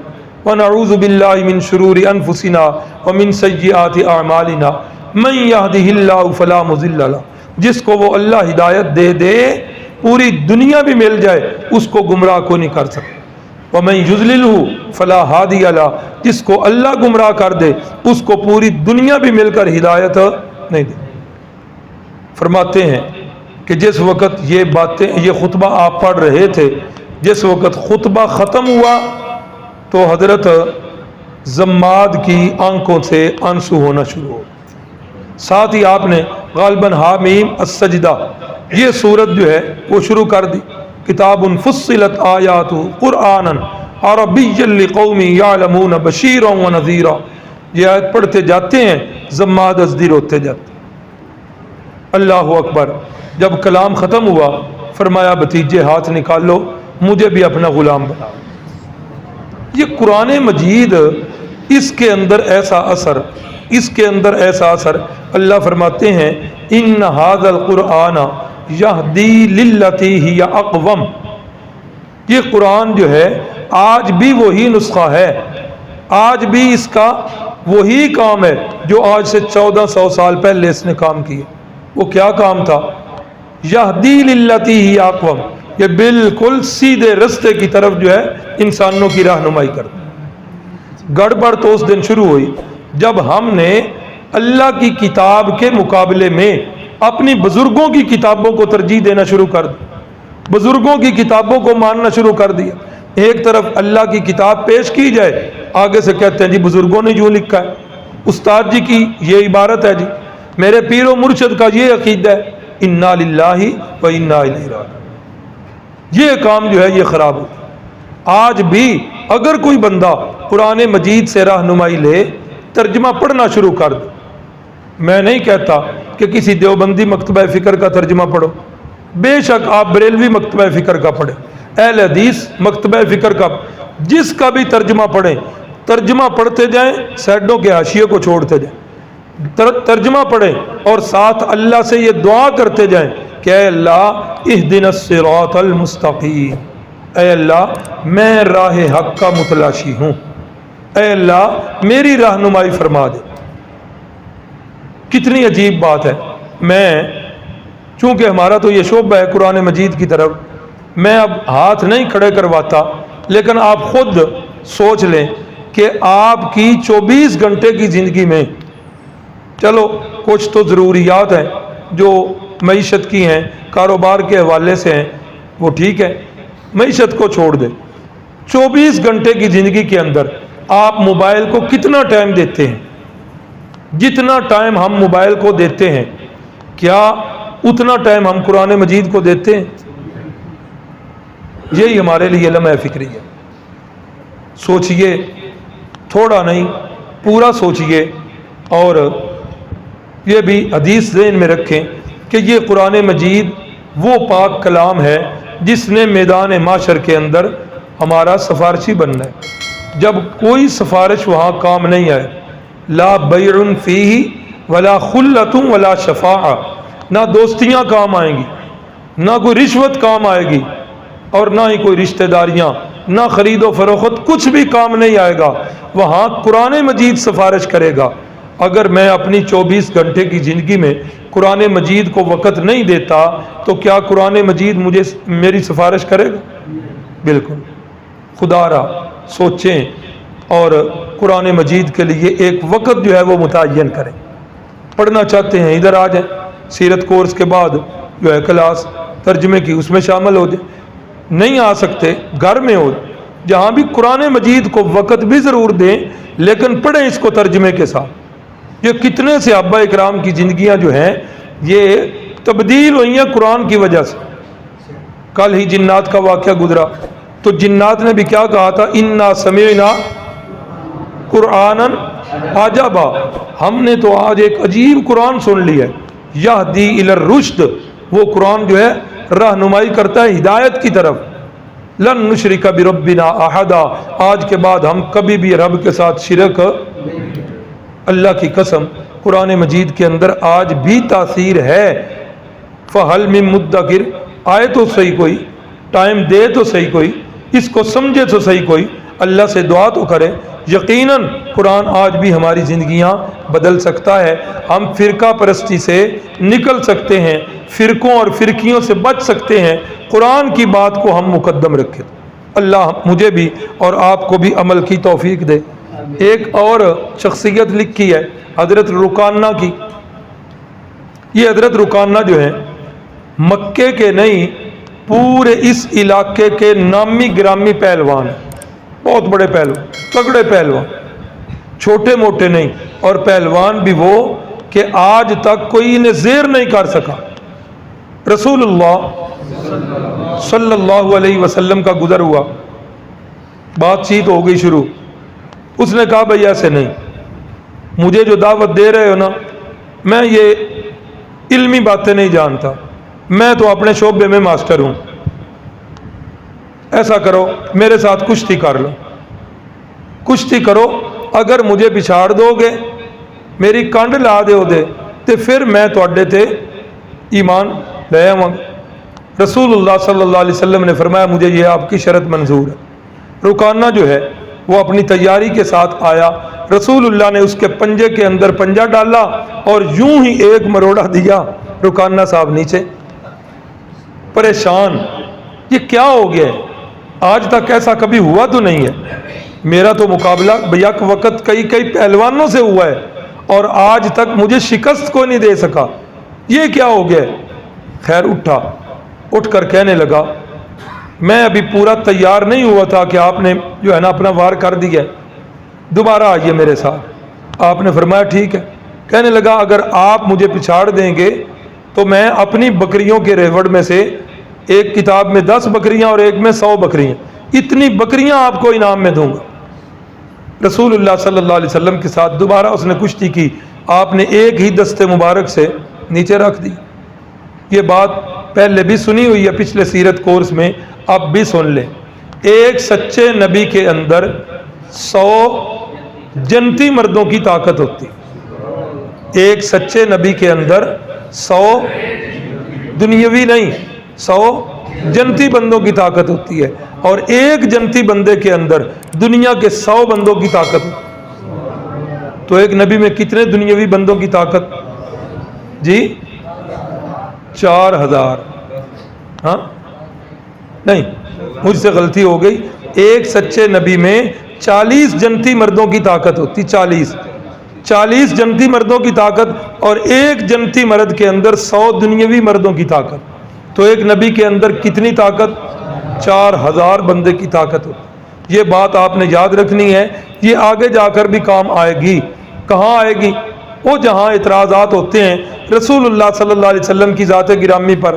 ونعوذ باللہ من شرور انفسنا ومن سیئات اعمالنا من یہدہ اللہ فلا مضل لہ. جس کو وہ اللہ ہدایت دے دے پوری دنیا بھی مل جائے اس کو گمراہ کو نہیں کر سکتا. ومن یضللہ فلا ہادی لہ. جس کو اللہ گمراہ کر دے اس کو پوری دنیا بھی مل کر ہدایت نہیں دے. فرماتے ہیں کہ جس وقت یہ باتیں یہ خطبہ آپ پڑھ رہے تھے، جس وقت خطبہ ختم ہوا تو حضرت زماد کی آنکھوں سے آنسو ہونا شروع ہو. ساتھ ہی آپ نے غالباً حامیم السجدہ یہ صورت جو ہے وہ شروع کر دی. کتاب فصلت آیات قرآنا عربیا لقوم یعلمون بشیرا ونذیرا. یہ آیت پڑھتے جاتے ہیں زماد ازدی روتے جاتے. اللہ اکبر. جب کلام ختم ہوا فرمایا بھتیجے ہاتھ نکال لو مجھے بھی اپنا غلام بنا. یہ قرآن مجید اس کے اندر ایسا اثر اللہ فرماتے ہیں ان ھذا القرآن یہدی للتی ہی اقوم. یہ قرآن جو ہے آج بھی وہی نسخہ ہے، آج بھی اس کا وہی کام ہے جو آج سے 1400 سال پہلے اس نے کام کیا. وہ کیا کام تھا؟ یہدی للتی ہی اقوم. یہ بالکل سیدھے رستے کی طرف جو ہے انسانوں کی رہنمائی کرتا. گڑبڑ تو اس دن شروع ہوئی جب ہم نے اللہ کی کتاب کے مقابلے میں اپنی بزرگوں کی کتابوں کو ترجیح دینا شروع کر دی، بزرگوں کی کتابوں کو ماننا شروع کر دیا. ایک طرف اللہ کی کتاب پیش کی جائے آگے سے کہتے ہیں جی بزرگوں نے یوں لکھا ہے، استاد جی کی یہ عبارت ہے، جی میرے پیر و مرشد کا یہ عقیدہ ہے. انا للہ و انا الیہ راجعون. یہ کام جو ہے یہ خراب ہوتا. آج بھی اگر کوئی بندہ قرآن مجید سے رہنمائی لے ترجمہ پڑھنا شروع کر دے. میں نہیں کہتا کہ کسی دیوبندی مکتبہ فکر کا ترجمہ پڑھو، بے شک آپ بریلوی مکتبہ فکر کا پڑھیں، اہل حدیث مکتبہ فکر کا، جس کا بھی ترجمہ پڑھیں، ترجمہ پڑھتے جائیں سیڈوں کے حاشیے کو چھوڑتے جائیں. ترجمہ پڑھیں اور ساتھ اللہ سے یہ دعا کرتے جائیں کہ اے اللہ اہدنا الصراط المستقیم. اے اللہ میں راہ حق کا متلاشی ہوں، اے اللہ میری رہنمائی فرما دے. کتنی عجیب بات ہے. میں چونکہ ہمارا تو یہ شعبہ ہے قرآن مجید کی طرف، میں اب ہاتھ نہیں کھڑے کرواتا، لیکن آپ خود سوچ لیں کہ آپ کی 24 گھنٹے کی زندگی میں چلو کچھ تو ضروریات ہیں جو معیشت کی ہیں، کاروبار کے حوالے سے ہیں، وہ ٹھیک ہے، معیشت کو چھوڑ دیں. 24 گھنٹے کی زندگی کے اندر آپ موبائل کو کتنا ٹائم دیتے ہیں؟ جتنا ٹائم ہم موبائل کو دیتے ہیں کیا اتنا ٹائم ہم قرآن مجید کو دیتے ہیں؟ یہی ہمارے لیے لمحہ فکری ہے. سوچئے، تھوڑا نہیں پورا سوچئے، اور یہ بھی حدیث ذہن میں رکھیں کہ یہ قرآن مجید وہ پاک کلام ہے جس نے میدان معاشر کے اندر ہمارا سفارشی بننا ہے. جب کوئی سفارش وہاں کام نہیں آئے، لا بیع فیہ ولا خلۃ ولا شفاعہ، نہ دوستیاں کام آئیں گی، نہ کوئی رشوت کام آئے گی، اور نہ ہی کوئی رشتہ داریاں، نہ خرید و فروخت، کچھ بھی کام نہیں آئے گا. وہاں قرآن مجید سفارش کرے گا. اگر میں اپنی 24 گھنٹے کی زندگی میں قرآن مجید کو وقت نہیں دیتا تو کیا قرآن مجید مجھے میری سفارش کرے گا؟ بالکل. خدا را سوچیں اور قرآن مجید کے لیے ایک وقت جو ہے وہ متعین کریں. پڑھنا چاہتے ہیں ادھر آ جائیں، سیرت کورس کے بعد جو ہے کلاس ترجمے کی اس میں شامل ہو جائیں. نہیں آ سکتے گھر میں ہو جہاں بھی قرآن مجید کو وقت بھی ضرور دیں، لیکن پڑھیں اس کو ترجمے کے ساتھ. یہ کتنے صحابہ اکرام کی زندگیاں جو ہیں یہ تبدیل ہوئی ہیں قرآن کی وجہ سے. کل ہی جنات کا واقعہ گزرا تو جنات نے بھی کیا کہا تھا؟ انا سمعنا قرآنً عجبا، ہم نے تو آج ایک عجیب قرآن سن لی ہے. یہدی الی الرشد، وہ قرآن جو ہے رہنمائی کرتا ہے ہدایت کی طرف. لن نشرک بربنا احدا، آج کے بعد ہم کبھی بھی رب کے ساتھ شرک. اللہ کی قسم قرآن مجید کے اندر آج بھی تاثیر ہے. فہل من مدکر، آئے تو صحیح کوئی، ٹائم دے تو صحیح کوئی، اس کو سمجھے تو صحیح کوئی، اللہ سے دعا تو کرے. یقیناً قرآن آج بھی ہماری زندگیاں بدل سکتا ہے. ہم فرقہ پرستی سے نکل سکتے ہیں، فرقوں اور فرقیوں سے بچ سکتے ہیں. قرآن کی بات کو ہم مقدم رکھیں. اللہ مجھے بھی اور آپ کو بھی عمل کی توفیق دے. ایک اور شخصیت لکھی ہے حضرت رکانہ کی. یہ حضرت رکانہ جو ہیں مکے کے نہیں پورے اس علاقے کے نامی گرامی پہلوان، بہت بڑے پہلوان، تگڑے پہلوان، چھوٹے موٹے نہیں. اور پہلوان بھی وہ کہ آج تک کوئی انہیں زیر نہیں کر سکا. رسول اللہ صلی اللہ علیہ وسلم کا گزر ہوا، بات چیت ہو گئی شروع. اس نے کہا بھئی ایسے نہیں، مجھے جو دعوت دے رہے ہو نا، میں یہ علمی باتیں نہیں جانتا، میں تو اپنے شعبے میں ماسٹر ہوں. ایسا کرو میرے ساتھ کشتی کر لو، کشتی کرو، اگر مجھے پچھاڑ دو گے، میری کنڈ لا دو دے تو پھر میں تواڈے تے ایمان لے آواں. رسول اللہ صلی اللہ علیہ وسلم نے فرمایا مجھے یہ آپ کی شرط منظور ہے. رکانہ جو ہے وہ اپنی تیاری کے ساتھ آیا. رسول اللہ نے اس کے پنجے کے اندر پنجہ ڈالا اور یوں ہی ایک مروڑا دیا. رکانہ صاحب نیچے پریشان، یہ کیا ہو گیا ہے؟ آج تک ایسا کبھی ہوا تو نہیں ہے. میرا تو مقابلہ بیک وقت کئی پہلوانوں سے ہوا ہے اور آج تک مجھے شکست کو نہیں دے سکا، یہ کیا ہو گیا؟ خیر اٹھا، اٹھ کر کہنے لگا میں ابھی پورا تیار نہیں ہوا تھا کہ آپ نے جو ہے نا اپنا وار کر دیا، دوبارہ آئیے میرے ساتھ. آپ نے فرمایا ٹھیک ہے. کہنے لگا اگر آپ مجھے پچھاڑ دیں گے تو میں اپنی بکریوں کے ریوڑ میں سے ایک کتاب میں 10 بکریاں اور ایک میں 100 بکریاں، اتنی بکریاں آپ کو انعام میں دوں گا. رسول اللہ صلی اللہ علیہ وسلم کے ساتھ دوبارہ اس نے کشتی کی. آپ نے ایک ہی دستے مبارک سے نیچے رکھ دی. یہ بات پہلے بھی سنی ہوئی ہے پچھلے سیرت کورس میں، اب بھی سن لیں. ایک سچے نبی کے اندر 100 جنتی مردوں کی طاقت ہوتی. ایک سچے نبی کے اندر 100 دنیاوی نہیں، 100 جنتی بندوں کی طاقت ہوتی ہے. اور ایک جنتی بندے کے اندر دنیا کے 100 بندوں کی طاقت ہوتی. تو ایک نبی میں کتنے دنیاوی بندوں کی طاقت؟ جی 4000. ہاں نہیں، مجھ سے غلطی ہو گئی. ایک سچے نبی میں 40 جنتی مردوں کی طاقت ہوتی. 40 جنتی مردوں کی طاقت اور ایک جنتی مرد کے اندر 100 دنیاوی مردوں کی طاقت. تو ایک نبی کے اندر کتنی طاقت؟ 4000 بندے کی طاقت ہوتی. یہ بات آپ نے یاد رکھنی ہے، یہ آگے جا کر بھی کام آئے گی. کہاں آئے گی؟ وہ جہاں اعتراضات ہوتے ہیں رسول اللہ صلی اللہ علیہ وسلم کی ذات گرامی پر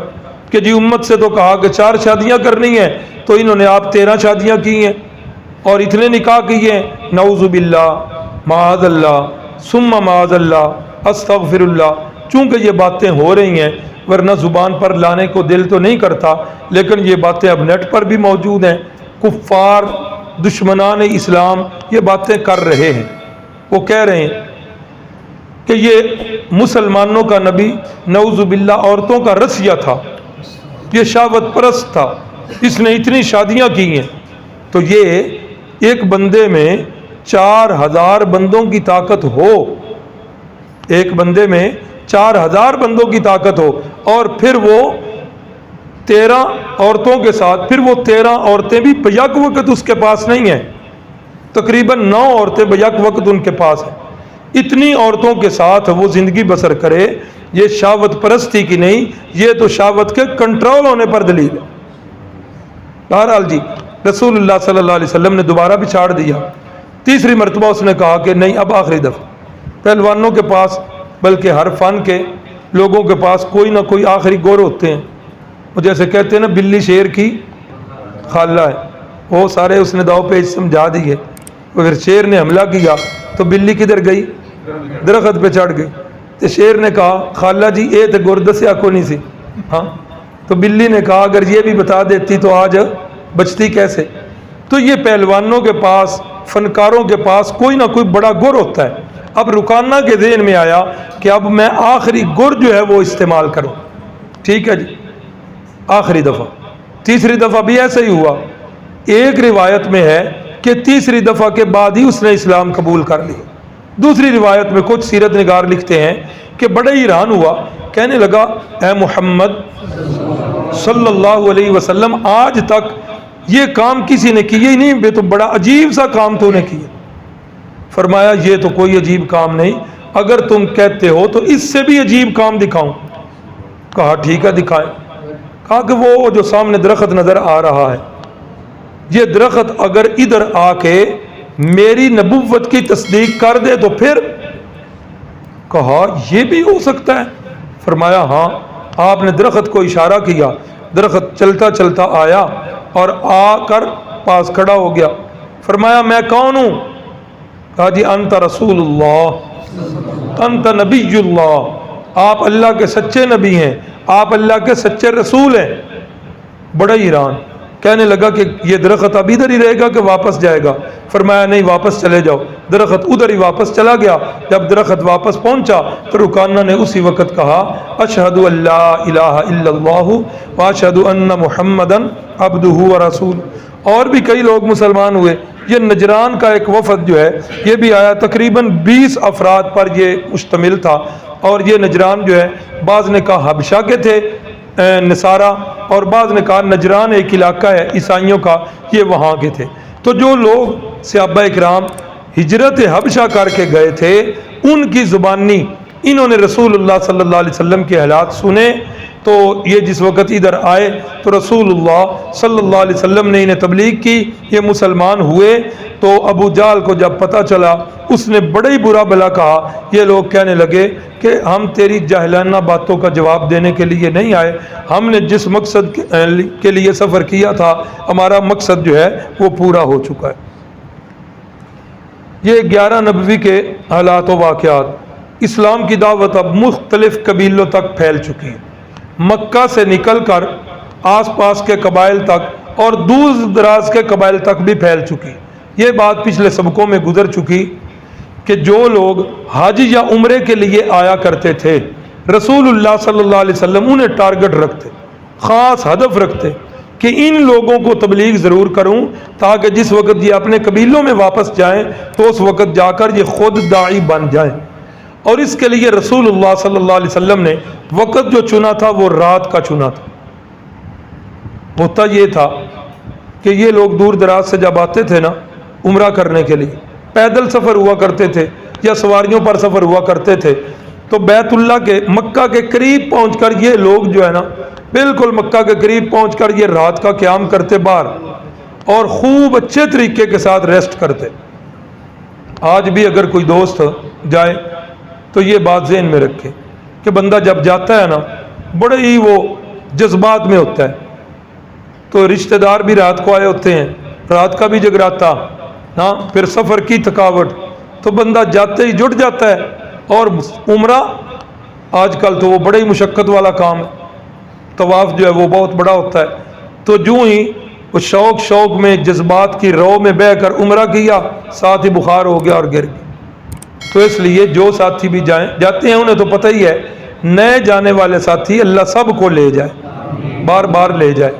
کہ جی امت سے تو کہا کہ 4 شادیاں کرنی ہیں، تو انہوں نے آپ 13 شادیاں کی ہیں اور اتنے نکاح کیے ہیں. نعوذ باللہ، معاذ اللہ، ثم معاذ اللہ، استغفر اللہ. چونکہ یہ باتیں ہو رہی ہیں، ورنہ زبان پر لانے کو دل تو نہیں کرتا، لیکن یہ باتیں اب نیٹ پر بھی موجود ہیں. کفار دشمنان اسلام یہ باتیں کر رہے ہیں. وہ کہہ رہے ہیں کہ یہ مسلمانوں کا نبی نعوذ باللہ عورتوں کا رسیہ تھا، یہ شہوت پرست تھا، اس نے اتنی شادیاں کی ہیں. تو یہ ایک بندے میں 4000 بندوں کی طاقت ہو، ایک بندے میں 4000 بندوں کی طاقت ہو، اور پھر وہ 13 عورتوں کے ساتھ، پھر وہ 13 عورتیں بھی بیک وقت اس کے پاس نہیں ہیں، تقریباً 9 عورتیں بیک وقت ان کے پاس ہیں. اتنی عورتوں کے ساتھ وہ زندگی بسر کرے، یہ شہوت پرستی کی نہیں، یہ تو شہوت کے کنٹرول ہونے پر دلیل ہے. بہرحال جی رسول اللہ صلی اللہ علیہ وسلم نے دوبارہ بھی چھاڑ دیا. تیسری مرتبہ اس نے کہا کہ نہیں اب آخری دفعہ. پہلوانوں کے پاس بلکہ ہر فن کے لوگوں کے پاس کوئی نہ کوئی آخری گر ہوتے ہیں. وہ جیسے کہتے ہیں نا بلی شیر کی خالہ ہے، وہ سارے اس نے داؤ پیچ سمجھا دیے. اگر شیر نے حملہ کیا تو بلی کدھر گئی؟ درخت پہ چڑھ گئی. تو شیر نے کہا خالہ جی اے تو گر دسیا کو نہیں سی. ہاں تو بلی نے کہا اگر یہ بھی بتا دیتی تو آج بچتی کیسے. تو یہ پہلوانوں کے پاس، فنکاروں کے پاس کوئی نہ کوئی بڑا گر ہوتا ہے. اب رکانہ کے ذہن میں آیا کہ اب میں آخری گر جو ہے وہ استعمال کروں. ٹھیک ہے جی، آخری دفعہ. تیسری دفعہ بھی ایسا ہی ہوا. ایک روایت میں ہے کہ تیسری دفعہ کے بعد ہی اس نے اسلام قبول کر لی. دوسری روایت میں کچھ سیرت نگار لکھتے ہیں کہ بڑا ہی حیران ہوا، کہنے لگا اے محمد صلی اللہ علیہ وسلم آج تک یہ کام کسی نے کیا ہی نہیں، بے تو بڑا عجیب سا کام تو نے کیا. فرمایا یہ تو کوئی عجیب کام نہیں، اگر تم کہتے ہو تو اس سے بھی عجیب کام دکھاؤں. کہا ٹھیک ہے دکھائیں. کہا کہ وہ جو سامنے درخت نظر آ رہا ہے، یہ درخت اگر ادھر آ کے میری نبوت کی تصدیق کر دے تو پھر. کہا یہ بھی ہو سکتا ہے. فرمایا ہاں. آپ نے درخت کو اشارہ کیا، درخت چلتا چلتا آیا اور آ کر پاس کھڑا ہو گیا. فرمایا میں کون ہوں؟ کہا جی انت رسول اللہ، انت نبی اللہ، آپ اللہ کے سچے نبی ہیں، آپ اللہ کے سچے رسول ہیں. بڑا ہی حیران، کہنے لگا کہ یہ درخت اب ادھر ہی رہے گا کہ واپس جائے گا؟ فرمایا نہیں واپس چلے جاؤ. درخت ادھر ہی واپس چلا گیا. جب درخت واپس پہنچا تو رکانہ نے اسی وقت کہا اشہد ان لا الہ الا اللہ واشہد ان محمدا عبدہ ورسولہ. اور بھی کئی لوگ مسلمان ہوئے. یہ نجران کا ایک وفد جو ہے یہ بھی آیا، تقریباً 20 افراد پر یہ مشتمل تھا. اور یہ نجران جو ہے بعض نے کہا حبشہ کے تھے نصارہ، اور بعض نے کہا نجران ایک علاقہ ہے عیسائیوں کا، یہ وہاں کے تھے. تو جو لوگ صحابہ اکرام ہجرت حبشہ کر کے گئے تھے ان کی زبانی انہوں نے رسول اللہ صلی اللہ علیہ وسلم کے حالات سنے. تو یہ جس وقت ادھر آئے تو رسول اللہ صلی اللہ علیہ وسلم نے انہیں تبلیغ کی، یہ مسلمان ہوئے. تو ابو جہل کو جب پتہ چلا اس نے بڑا ہی برا بھلا کہا. یہ لوگ کہنے لگے کہ ہم تیری جاہلانہ باتوں کا جواب دینے کے لیے نہیں آئے، ہم نے جس مقصد کے لیے سفر کیا تھا ہمارا مقصد جو ہے وہ پورا ہو چکا ہے. یہ 11 نبوی کے حالات و واقعات. اسلام کی دعوت اب مختلف قبیلوں تک پھیل چکی ہے، مکہ سے نکل کر آس پاس کے قبائل تک اور دور دراز کے قبائل تک بھی پھیل چکی. یہ بات پچھلے سبقوں میں گزر چکی کہ جو لوگ حج یا عمرے کے لیے آیا کرتے تھے رسول اللہ صلی اللہ علیہ وسلم انہیں ٹارگٹ رکھتے، خاص ہدف رکھتے کہ ان لوگوں کو تبلیغ ضرور کروں تاکہ جس وقت یہ اپنے قبیلوں میں واپس جائیں تو اس وقت جا کر یہ خود داعی بن جائیں. اور اس کے لیے رسول اللہ صلی اللہ علیہ وسلم نے وقت جو چنا تھا وہ رات کا چنا تھا. ہوتا یہ تھا کہ یہ لوگ دور دراز سے جب آتے تھے نا عمرہ کرنے کے لیے، پیدل سفر ہوا کرتے تھے یا سواریوں پر سفر ہوا کرتے تھے، تو بیت اللہ کے مکہ کے قریب پہنچ کر یہ لوگ جو ہے نا بالکل مکہ کے قریب پہنچ کر یہ رات کا قیام کرتے باہر اور خوب اچھے طریقے کے ساتھ ریسٹ کرتے. آج بھی اگر کوئی دوست جائے تو یہ بات ذہن میں رکھے کہ بندہ جب جاتا ہے نا بڑے ہی وہ جذبات میں ہوتا ہے. تو رشتہ دار بھی رات کو آئے ہوتے ہیں، رات کا بھی جگراتا، ہاں پھر سفر کی تھکاوٹ، تو بندہ جاتے ہی جٹ جاتا ہے. اور عمرہ آج کل تو وہ بڑے ہی مشقت والا کام ہے، طواف جو ہے وہ بہت بڑا ہوتا ہے. تو جو ہی وہ شوق میں جذبات کی رو میں بہہ کر عمرہ کیا، ساتھ ہی بخار ہو گیا اور گر گیا. تو اس لیے جو ساتھی بھی جاتے ہیں انہیں تو پتہ ہی ہے نئے جانے والے ساتھی اللہ سب کو لے جائے، بار بار لے جائے.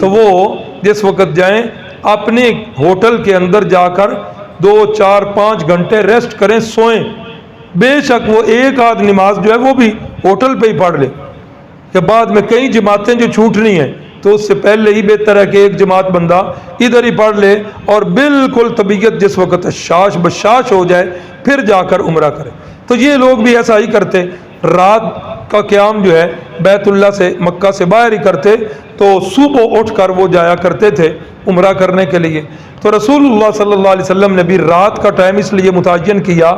تو وہ جس وقت جائیں اپنے ہوٹل کے اندر جا کر 2 4 5 گھنٹے ریسٹ کریں، سوئیں. بے شک وہ ایک آدھ نماز جو ہے وہ بھی ہوٹل پہ ہی پڑھ لے، کہ بعد میں کئی جماعتیں جو چھوٹنی ہیں تو اس سے پہلے ہی بہتر ہے کہ ایک جماعت بندہ ادھر ہی پڑھ لے اور بالکل طبیعت جس وقت شاش بشاش ہو جائے پھر جا کر عمرہ کرے. تو یہ لوگ بھی ایسا ہی کرتے، رات کا قیام جو ہے بیت اللہ سے مکہ سے باہر ہی کرتے. تو صبح اٹھ کر وہ جایا کرتے تھے عمرہ کرنے کے لیے. تو رسول اللہ صلی اللہ علیہ وسلم نے بھی رات کا ٹائم اس لیے متعین کیا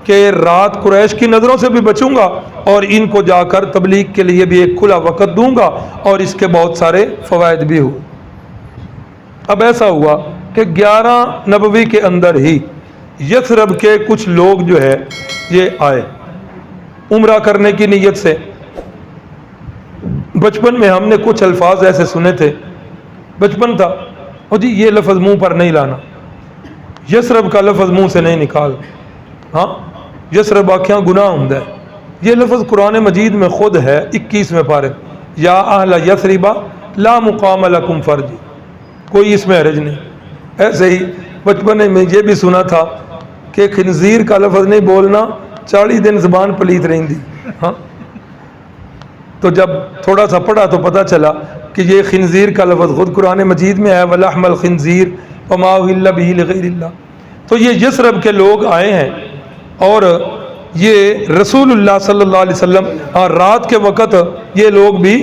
کہ رات قریش کی نظروں سے بھی بچوں گا اور ان کو جا کر تبلیغ کے لیے بھی ایک کھلا وقت دوں گا اور اس کے بہت سارے فوائد بھی ہوئے. اب ایسا ہوا کہ 11 نبوی کے اندر ہی یثرب کے کچھ لوگ جو ہے یہ آئے عمرہ کرنے کی نیت سے. بچپن میں ہم نے کچھ الفاظ ایسے سنے تھے, بچپن تھا اور جی یہ لفظ منہ پر نہیں لانا, یثرب کا لفظ منہ سے نہیں نکال, ہاں یثرب آکھیاں گناہ ہوندا ہے. یہ لفظ قرآن مجید میں خود ہے 21ویں پارے, یا اہل یثرب لا مقام لکم فرجی, کوئی اس میں حرج نہیں. ایسے ہی بچپن میں یہ بھی سنا تھا کہ خنزیر کا لفظ نہیں بولنا, 40 دن زبان پلیت رہندی. ہاں تو جب تھوڑا سا پڑھا تو پتہ چلا کہ یہ خنزیر کا لفظ خود قرآن مجید میں ہے, وَلَحْمَ الْخِنْزِيرِ وَمَا أُهِلَّ بِهِ لِغَيْرِ اللَّهِ. تو یہ یثرب کے لوگ آئے ہیں اور یہ رسول اللہ صلی اللہ علیہ وسلم رات کے وقت یہ لوگ بھی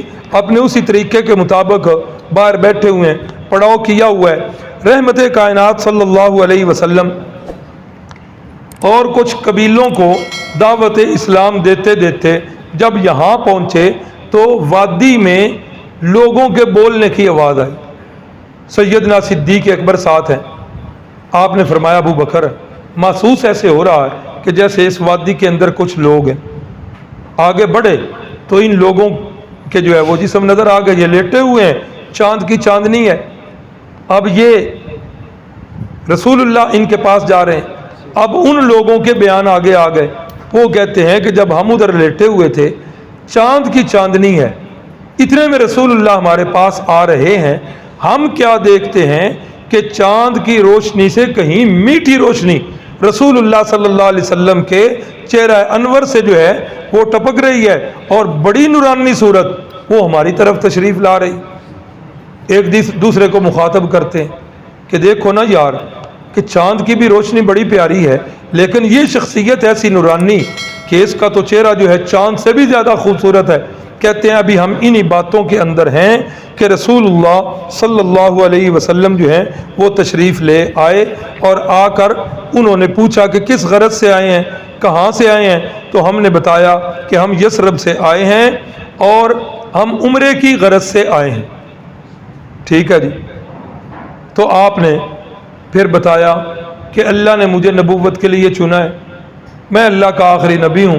اپنے اسی طریقے کے مطابق باہر بیٹھے ہوئے ہیں, پڑاؤ کیا ہوا ہے. رحمت کائنات صلی اللہ علیہ وسلم اور کچھ قبیلوں کو دعوت اسلام دیتے دیتے جب یہاں پہنچے تو وادی میں لوگوں کے بولنے کی آواز آئی. سیدنا صدیق اکبر ساتھ ہیں. آپ نے فرمایا ابو بکر, محسوس ایسے ہو رہا ہے کہ جیسے اس وادی کے اندر کچھ لوگ ہیں. آگے بڑھے تو ان لوگوں کے جو ہے وہ جسم نظر آ گئے, یہ لیٹے ہوئے ہیں, چاند کی چاندنی ہے. اب یہ رسول اللہ ان کے پاس جا رہے ہیں. اب ان لوگوں کے بیان آگے آ گئے. وہ کہتے ہیں کہ جب ہم ادھر لیٹے ہوئے تھے چاند کی چاندنی ہے, اتنے میں رسول اللہ ہمارے پاس آ رہے ہیں, ہم کیا دیکھتے ہیں کہ چاند کی روشنی سے کہیں میٹھی روشنی رسول اللہ صلی اللہ علیہ وسلم کے چہرہ انور سے جو ہے وہ ٹپک رہی ہے اور بڑی نورانی صورت وہ ہماری طرف تشریف لا رہی. ایک دوسرے کو مخاطب کرتے ہیں کہ دیکھو نا یار کہ چاند کی بھی روشنی بڑی پیاری ہے, لیکن یہ شخصیت ایسی نورانی کہ اس کا تو چہرہ جو ہے چاند سے بھی زیادہ خوبصورت ہے. کہتے ہیں ابھی ہم انہی باتوں کے اندر ہیں کہ رسول اللہ صلی اللہ علیہ وسلم جو ہیں وہ تشریف لے آئے اور آ کر انہوں نے پوچھا کہ کس غرض سے آئے ہیں, کہاں سے آئے ہیں. تو ہم نے بتایا کہ ہم یثرب سے آئے ہیں اور ہم عمرے کی غرض سے آئے ہیں. ٹھیک ہے جی. تو آپ نے پھر بتایا کہ اللہ نے مجھے نبوت کے لیے چنا ہے, میں اللہ کا آخری نبی ہوں,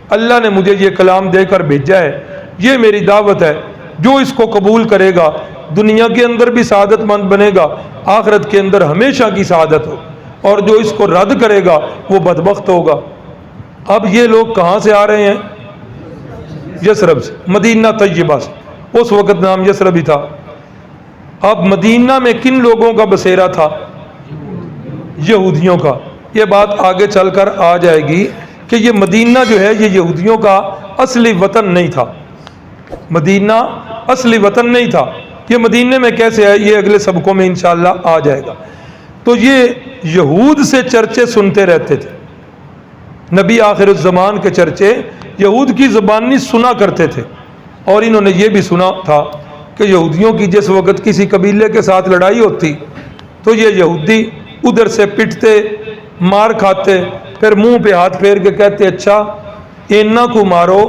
اللہ نے مجھے یہ کلام دے کر بھیجا ہے, یہ میری دعوت ہے, جو اس کو قبول کرے گا دنیا کے اندر بھی سعادت مند بنے گا, آخرت کے اندر ہمیشہ کی سعادت ہو, اور جو اس کو رد کرے گا وہ بدبخت ہوگا. اب یہ لوگ کہاں سے آ رہے ہیں؟ یثرب سے, مدینہ طیبہ سے. اس وقت نام یثرب ہی تھا. اب مدینہ میں کن لوگوں کا بسیرا تھا؟ یہودیوں کا. یہ بات آگے چل کر آ جائے گی کہ یہ مدینہ جو ہے یہ یہودیوں کا اصلی وطن نہیں تھا. مدینہ اصلی وطن نہیں تھا. یہ مدینہ میں کیسے ہے یہ اگلے سبقوں میں انشاءاللہ آ جائے گا. تو یہ یہود سے چرچے سنتے رہتے تھے, نبی آخر الزمان کے چرچے یہود کی زبانی سنا کرتے تھے. اور انہوں نے یہ بھی سنا تھا کہ یہودیوں کی جس وقت کسی قبیلے کے ساتھ لڑائی ہوتی تو یہ یہودی ادھر سے پٹتے, مار کھاتے, پھر منہ پہ ہاتھ پھیر کے کہتے اچھا اینا کو مارو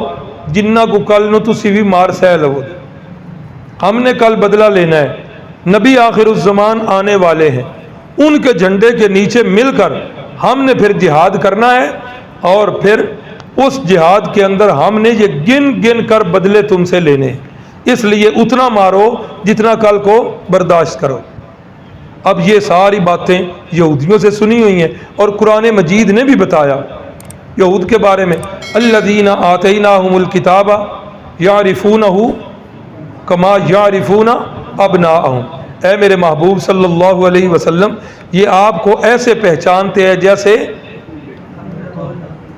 جنہ کو کل نو تسی بھی مار سہ لو, ہم نے کل بدلہ لینا ہے. نبی آخر الزمان آنے والے ہیں, ان کے جھنڈے کے نیچے مل کر ہم نے پھر جہاد کرنا ہے, اور پھر اس جہاد کے اندر ہم نے یہ گن گن کر بدلے تم سے لینے ہیں, اس لیے اتنا مارو جتنا کل کو برداشت کرو. اب یہ ساری باتیں یہودیوں سے سنی ہوئی ہیں, اور قرآن مجید نے بھی بتایا یہود کے بارے میں, الذین آتیناہم الکتاب یعرفونہ کما یعرفون ابناءہم. اے میرے محبوب صلی اللہ علیہ وسلم, یہ آپ کو ایسے پہچانتے ہیں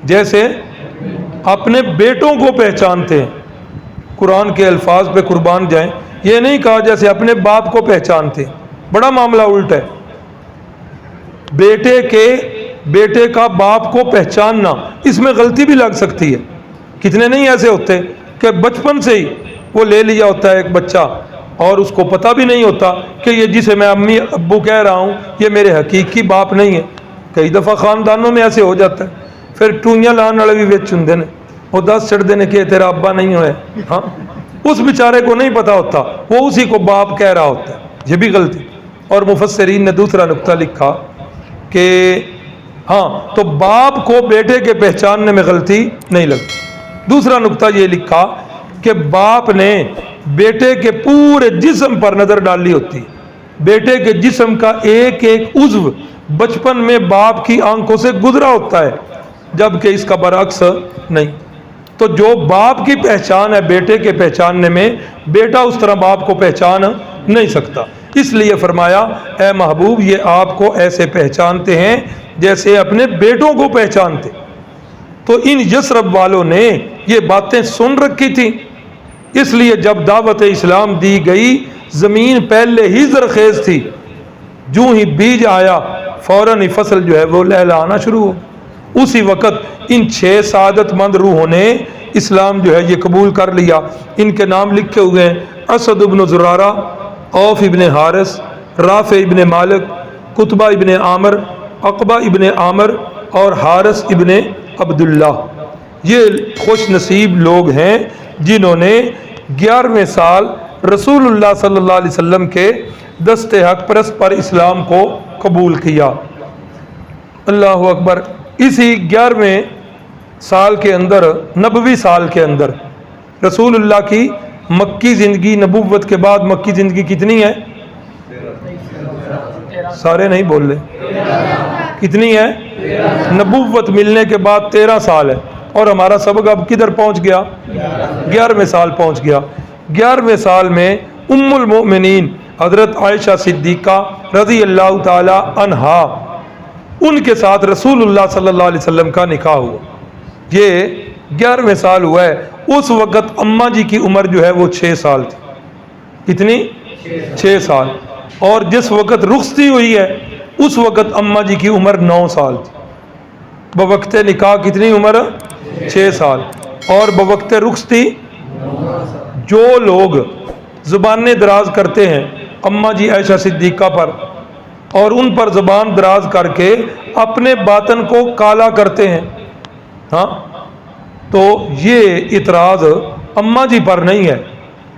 جیسے اپنے بیٹوں کو پہچانتے ہیں. قرآن کے الفاظ پہ قربان جائیں, یہ نہیں کہا جیسے اپنے باپ کو پہچانتے ہیں, بڑا معاملہ الٹ ہے. بیٹے کا باپ کو پہچاننا, اس میں غلطی بھی لگ سکتی ہے. کتنے نہیں ایسے ہوتے کہ بچپن سے ہی وہ لے لیا ہوتا ہے ایک بچہ اور اس کو پتہ بھی نہیں ہوتا کہ یہ جسے میں امی ابو کہہ رہا ہوں یہ میرے حقیقی باپ نہیں ہے. کئی دفعہ خاندانوں میں ایسے ہو جاتا ہے. پھر ٹوئیاں لان والے بھی وچ ہوں نے وہ 10 چڑھتے ہیں کہ تیرا ابا نہیں ہوئے. ہاں اس بیچارے کو نہیں پتا ہوتا, وہ اسی کو باپ کہہ رہا ہوتا ہے. یہ بھی غلطی. اور مفسرین نے دوسرا نقطہ لکھا کہ ہاں تو باپ کو بیٹے کے پہچاننے میں غلطی نہیں لگتی. دوسرا نقطہ یہ لکھا کہ باپ نے بیٹے کے پورے جسم پر نظر ڈالی ہوتی. بیٹے کے جسم کا ایک ایک عضو بچپن میں باپ کی آنکھوں سے گزرا ہوتا ہے, جبکہ اس کا برعکس نہیں. تو جو باپ کی پہچان ہے بیٹے کے پہچاننے میں, بیٹا اس طرح باپ کو پہچان نہیں سکتا. اس لیے فرمایا اے محبوب یہ آپ کو ایسے پہچانتے ہیں جیسے اپنے بیٹوں کو پہچانتے. تو ان یثرب والوں نے یہ باتیں سن رکھی تھی, اس لیے جب دعوت اسلام دی گئی زمین پہلے ہی زرخیز تھی, جو ہی بیج آیا فوراً ہی فصل جو ہے وہ لہلانا شروع ہو. اسی وقت ان 6 سعادت مند روحوں نے اسلام جو ہے یہ قبول کر لیا. ان کے نام لکھے ہوئے ہیں اسد ابن زرارہ, اوف ابن حارث, رافع ابن مالک, قطبہ ابن عامر, عقبہ ابن عامر اور حارث ابن عبداللہ. یہ خوش نصیب لوگ ہیں جنہوں نے 11ویں سال رسول اللہ صلی اللہ علیہ وسلم کے دست حق پرست پر اسلام کو قبول کیا. اللہ اکبر. اسی 11ویں سال کے اندر, نبوی سال کے اندر, رسول اللہ کی مکی زندگی, نبوت کے بعد مکی زندگی کتنی ہے؟ سارے نہیں بول رہے. کتنی ہے؟ نبوت ملنے کے بعد 13 سال ہے. اور ہمارا سبق اب کدھر پہنچ گیا؟ 11ویں سال پہنچ گیا. 11ویں سال میں ام المؤمنین حضرت عائشہ صدیقہ رضی اللہ تعالی عنہا, ان کے ساتھ رسول اللہ صلی اللہ علیہ وسلم کا نکاح ہوا. یہ 11ویں سال ہوا ہے. اس وقت اماں جی کی عمر جو ہے وہ 6 سال تھی. کتنی؟ 6 سال. اور جس وقت رخصتی ہوئی ہے اس وقت اماں جی کی عمر 9 سال تھی. بوقت نکاح کتنی عمر؟ 6 سال. اور بوقت رخصتی جو لوگ زبانیں دراز کرتے ہیں اماں جی عائشہ صدیقہ پر, اور ان پر زبان دراز کر کے اپنے باطن کو کالا کرتے ہیں, ہاں, تو یہ اعتراض اماں جی پر نہیں ہے.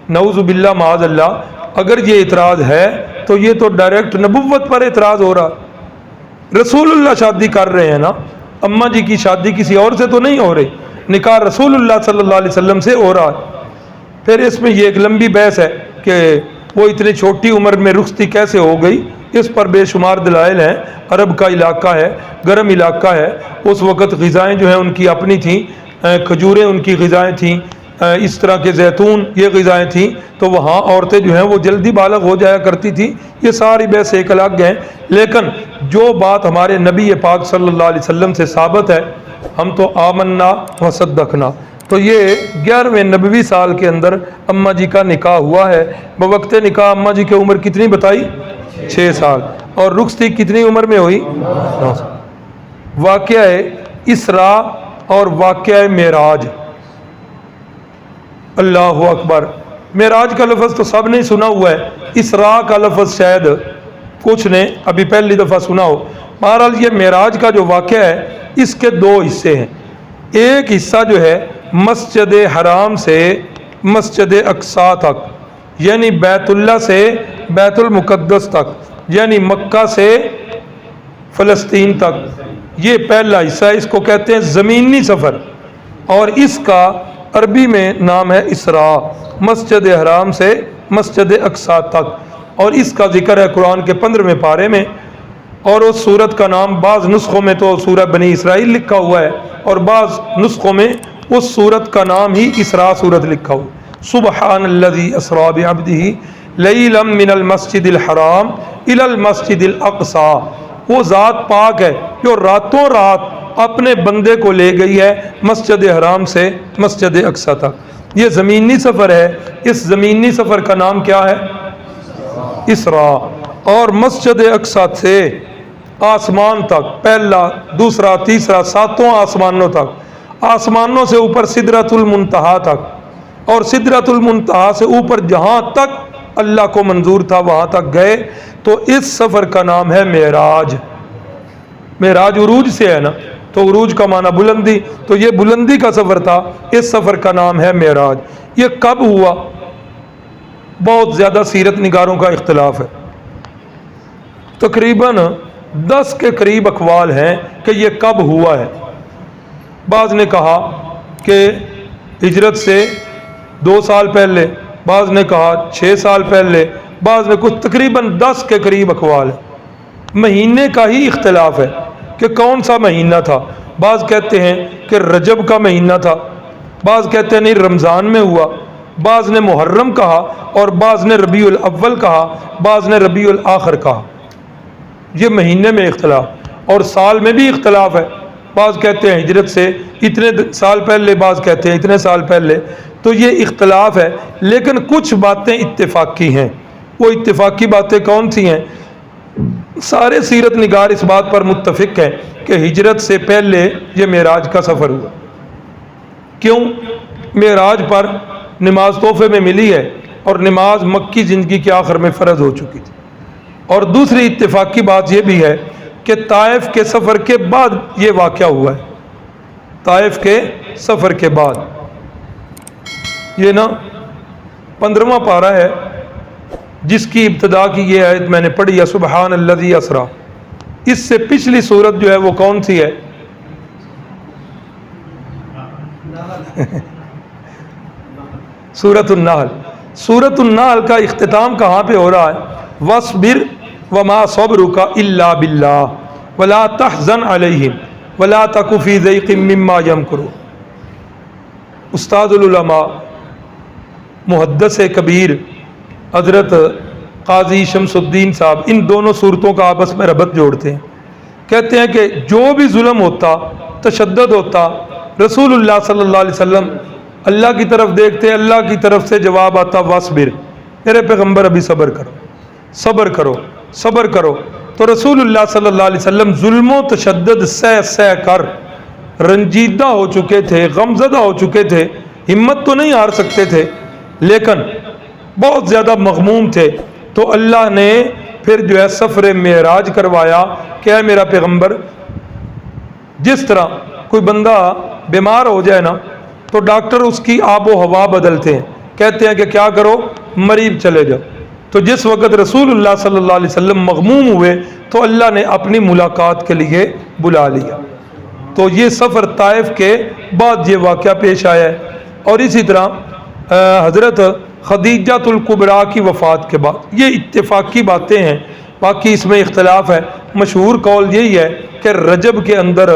نعوذ باللہ معاذ اللہ. اگر یہ اعتراض ہے تو یہ تو ڈائریکٹ نبوت پر اعتراض ہو رہا. رسول اللہ شادی کر رہے ہیں نا, اماں جی کی شادی کسی اور سے تو نہیں ہو رہی, نکاح رسول اللہ صلی اللہ علیہ وسلم سے ہو رہا ہے. پھر اس میں یہ ایک لمبی بحث ہے کہ وہ اتنی چھوٹی عمر میں رخصتی کیسے ہو گئی. اس پر بے شمار دلائل ہیں. عرب کا علاقہ ہے, گرم علاقہ ہے. اس وقت غذائیں جو ہیں ان کی اپنی تھیں, کھجوریں ان کی غذائیں تھیں, اس طرح کے زیتون یہ غذائیں تھیں, تو وہاں عورتیں جو ہیں وہ جلدی بالغ ہو جایا کرتی تھیں. یہ ساری بحث ایک الگ ہیں. لیکن جو بات ہمارے نبی پاک صلی اللہ علیہ وسلم سے ثابت ہے, ہم تو آمنا و صدقنا. تو یہ 11ویں نبوی سال کے اندر اماں جی کا نکاح ہوا ہے. بوقت نکاح اماں جی کی عمر کتنی بتائی؟ 6 سال. اور رخصتی کتنی عمر میں ہوئی؟ 9 سال. واقعہ اسراء اور واقعہ معراج. اللہ اکبر. معراج کا لفظ تو سب نے سنا ہوا ہے, اسراء کا لفظ شاید کچھ نے ابھی پہلی دفعہ سنا ہو. بہرحال یہ معراج کا جو واقعہ ہے اس کے 2 حصے ہیں. ایک حصہ جو ہے مسجد حرام سے مسجد اقصی تک, یعنی بیت اللہ سے بیت المقدس تک, یعنی مکہ سے فلسطین تک. یہ پہلا حصہ ہے, اس کو کہتے ہیں زمینی سفر, اور اس کا عربی میں نام ہے اسراء, مسجد حرام سے مسجد اقصی تک. اور اس کا ذکر ہے قرآن کے 15ویں پارے میں. اور اس سورت کا نام بعض نسخوں میں تو سورہ بنی اسرائیل لکھا ہوا ہے, اور بعض نسخوں میں اس سورت کا نام ہی اسراء سورت لکھا ہوا. سبحان الذی اسریٰ بعبدہ لیلا من المسجد الحرام الی المسجد الاقصی. وہ ذات پاک ہے جو راتوں رات اپنے بندے کو لے گئی ہے مسجد حرام سے مسجد اقصی تک. یہ زمینی سفر ہے. اس زمینی سفر کا نام کیا ہے؟ اسراء. اور مسجد اقصی سے آسمان تک, پہلا دوسرا تیسرا 7 آسمانوں تک, آسمانوں سے اوپر سدرۃ المنتہا تک, اور سدرۃ المنتہا سے اوپر جہاں تک اللہ کو منظور تھا وہاں تک گئے، تو اس سفر کا نام ہے معراج۔ معراج عروج سے ہے نا، تو عروج کا معنی بلندی، تو یہ بلندی کا سفر تھا، اس سفر کا نام ہے معراج۔ یہ کب ہوا؟ بہت زیادہ سیرت نگاروں کا اختلاف ہے، تقریباً 10 کے قریب اقوال ہیں کہ یہ کب ہوا ہے۔ بعض نے کہا کہ ہجرت سے 2 سال پہلے، بعض نے کہا 6 سال پہلے، بعض نے کچھ، تقریباً 10 کے قریب اقوال ہے۔ مہینے کا ہی اختلاف ہے کہ کون سا مہینہ تھا، بعض کہتے ہیں کہ رجب کا مہینہ تھا، بعض کہتے ہیں نہیں رمضان میں ہوا، بعض نے محرم کہا اور بعض نے ربیع الاول کہا، بعض نے ربیع الاخر کہا۔ یہ مہینے میں اختلاف، اور سال میں بھی اختلاف ہے، بعض کہتے ہیں ہجرت سے اتنے سال پہلے، بعض کہتے ہیں اتنے سال پہلے، تو یہ اختلاف ہے۔ لیکن کچھ باتیں اتفاقی ہیں۔ وہ اتفاقی باتیں کون سی ہیں؟ سارے سیرت نگار اس بات پر متفق ہیں کہ ہجرت سے پہلے یہ معراج کا سفر ہوا۔ کیوں؟ معراج پر نماز تحفے میں ملی ہے، اور نماز مکی زندگی کے آخر میں فرض ہو چکی تھی۔ اور دوسری اتفاقی بات یہ بھی ہے کہ طائف کے سفر کے بعد یہ واقعہ ہوا ہے، طائف کے سفر کے بعد۔ یہ نا 15واں پارہ ہے جس کی ابتدا کی یہ آیت میں نے پڑھی ہے، سبحان الذی اسریٰ۔ اس سے پچھلی صورت جو ہے وہ کون سی ہے؟ سورۃ النحل۔ سورۃ النحل کا اختتام کہاں پہ ہو رہا ہے؟ وَاصْبِرْ وَمَا صَبْرُكَ إِلَّا بِاللَّهِ وَلَا تَحْزَنْ عَلَيْهِمْ وَلَا تَكُ فِي ضَيْقٍ مِّمَّا يَمْكُرُونَ۔ استاد العلماء محدث کبیر حضرت قاضی شمس الدین صاحب ان دونوں صورتوں کا آپس میں ربط جوڑتے ہیں، کہتے ہیں کہ جو بھی ظلم ہوتا، تشدد ہوتا، رسول اللہ صلی اللہ علیہ وسلم اللہ کی طرف دیکھتے، اللہ کی طرف سے جواب آتا وَاصْبِرْ، میرے پیغمبر ابھی صبر کرو، صبر کرو، صبر کرو۔ تو رسول اللہ صلی اللہ علیہ وسلم ظلم و تشدد سہ کر رنجیدہ ہو چکے تھے، غمزدہ ہو چکے تھے، ہمت تو نہیں ہار سکتے تھے، لیکن بہت زیادہ مغموم تھے۔ تو اللہ نے پھر جو ہے سفر معراج کروایا کہ اے میرا پیغمبر، جس طرح کوئی بندہ بیمار ہو جائے نا تو ڈاکٹر اس کی آب و ہوا بدلتے ہیں، کہتے ہیں کہ کیا کرو، مریض چلے جاؤ۔ تو جس وقت رسول اللہ صلی اللہ علیہ وسلم مغموم ہوئے تو اللہ نے اپنی ملاقات کے لیے بلا لیا۔ تو یہ سفر طائف کے بعد یہ واقعہ پیش آیا ہے۔ اور اسی طرح حضرت خدیجۃ الکبریٰ کی وفات کے بعد، یہ اتفاقی باتیں ہیں، باقی اس میں اختلاف ہے۔ مشہور قول یہی ہے کہ رجب کے اندر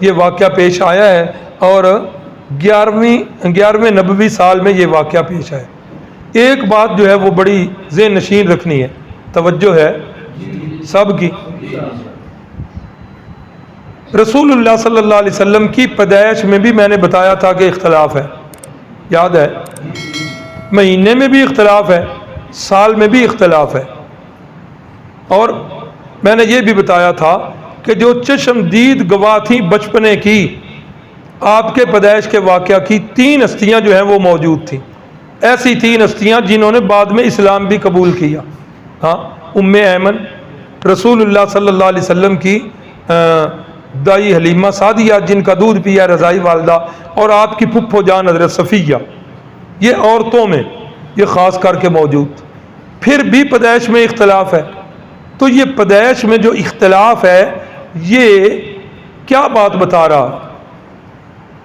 یہ واقعہ پیش آیا ہے، اور 11ویں نبوی سال میں یہ واقعہ پیش آیا۔ ایک بات جو ہے وہ بڑی ذہن نشین رکھنی ہے، توجہ ہے سب کی۔ رسول اللہ صلی اللہ علیہ وسلم کی پیدائش میں بھی میں نے بتایا تھا کہ اختلاف ہے، یاد ہے؟ مہینے میں بھی اختلاف ہے، سال میں بھی اختلاف ہے۔ اور میں نے یہ بھی بتایا تھا کہ جو چشمدید گواہ تھیں بچپنے کی، آپ کے پیدائش کے واقعہ کی 3 ہستیاں جو ہیں وہ موجود تھیں، ایسی 3 ہستیاں جنہوں نے بعد میں اسلام بھی قبول کیا۔ ہاں، ام ایمن، رسول اللہ صلی اللہ علیہ وسلم کی دائی حلیمہ سعدیہ جن کا دودھ پیا رضائی والدہ، اور آپ کی پھپھو جان حضرت صفیہ، یہ عورتوں میں یہ خاص کر کے موجود۔ پھر بھی پیدائش میں اختلاف ہے۔ تو یہ پیدائش میں جو اختلاف ہے یہ کیا بات بتا رہا ہے؟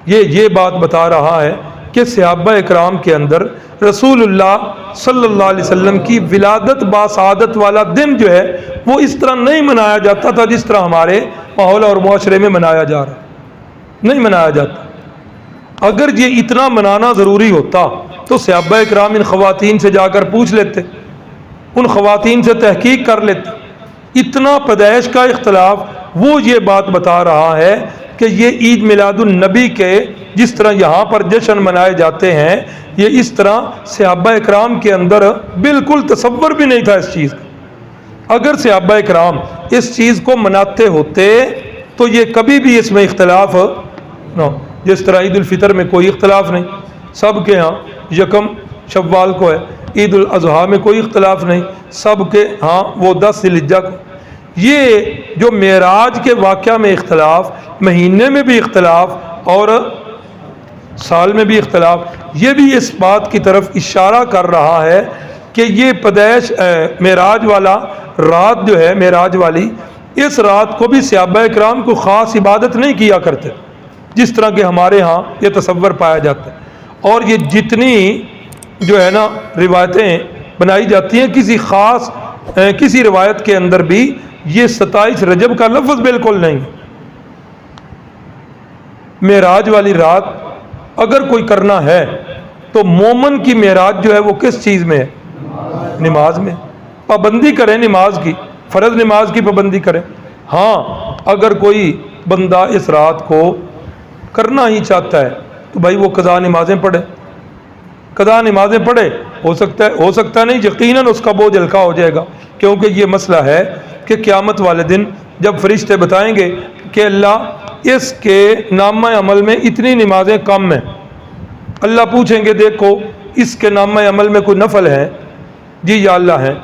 یہ بات بتا رہا ہے کہ صحابہ اکرام کے اندر رسول اللہ صلی اللہ علیہ وسلم کی ولادت باسعادت والا دن جو ہے وہ اس طرح نہیں منایا جاتا تھا جس طرح ہمارے ماحول اور معاشرے میں منایا جا رہا ہے، نہیں منایا جاتا۔ اگر یہ اتنا منانا ضروری ہوتا تو صحابہ اکرام ان خواتین سے جا کر پوچھ لیتے، ان خواتین سے تحقیق کر لیتے۔ اتنا پیدائش کا اختلاف، وہ یہ بات بتا رہا ہے کہ یہ عید میلاد النبی کے جس طرح یہاں پر جشن منائے جاتے ہیں، یہ اس طرح صحابہ اکرام کے اندر بالکل تصور بھی نہیں تھا اس چیز کا۔ اگر صحابہ اکرام اس چیز کو مناتے ہوتے تو یہ کبھی بھی اس میں اختلاف نہ، جس طرح عید الفطر میں کوئی اختلاف نہیں، سب کے ہاں یکم شوال کو ہے، عید الاضحیٰ میں کوئی اختلاف نہیں، سب کے ہاں وہ 10 ذی الحجہ کو۔ یہ جو معراج کے واقعہ میں اختلاف، مہینے میں بھی اختلاف اور سال میں بھی اختلاف، یہ بھی اس بات کی طرف اشارہ کر رہا ہے کہ یہ پیدائش معراج والا رات جو ہے، معراج والی اس رات کو بھی صحابہ کرام کو خاص عبادت نہیں کیا کرتے جس طرح کہ ہمارے ہاں یہ تصور پایا جاتا ہے۔ اور یہ جتنی جو ہے نا روایتیں بنائی جاتی ہیں، کسی خاص کسی روایت کے اندر بھی یہ 27 رجب کا لفظ بالکل نہیں۔ معراج والی رات اگر کوئی کرنا ہے تو مومن کی معراج جو ہے وہ کس چیز میں ہے؟ نماز میں۔ پابندی کریں نماز کی، فرض نماز کی پابندی کریں۔ ہاں اگر کوئی بندہ اس رات کو کرنا ہی چاہتا ہے تو بھائی وہ قضا نمازیں پڑھے، قضا نمازیں پڑھے، ہو سکتا ہے نہیں، یقیناً اس کا بوجھ ہلکا ہو جائے گا، کیونکہ یہ مسئلہ ہے کہ قیامت والے دن جب فرشتے بتائیں گے کہ اللہ اس کے نامہ عمل میں اتنی نمازیں کم ہیں، اللہ پوچھیں گے دیکھو اس کے نامہ عمل میں کوئی نفل ہے؟ جی یا اللہ ہے،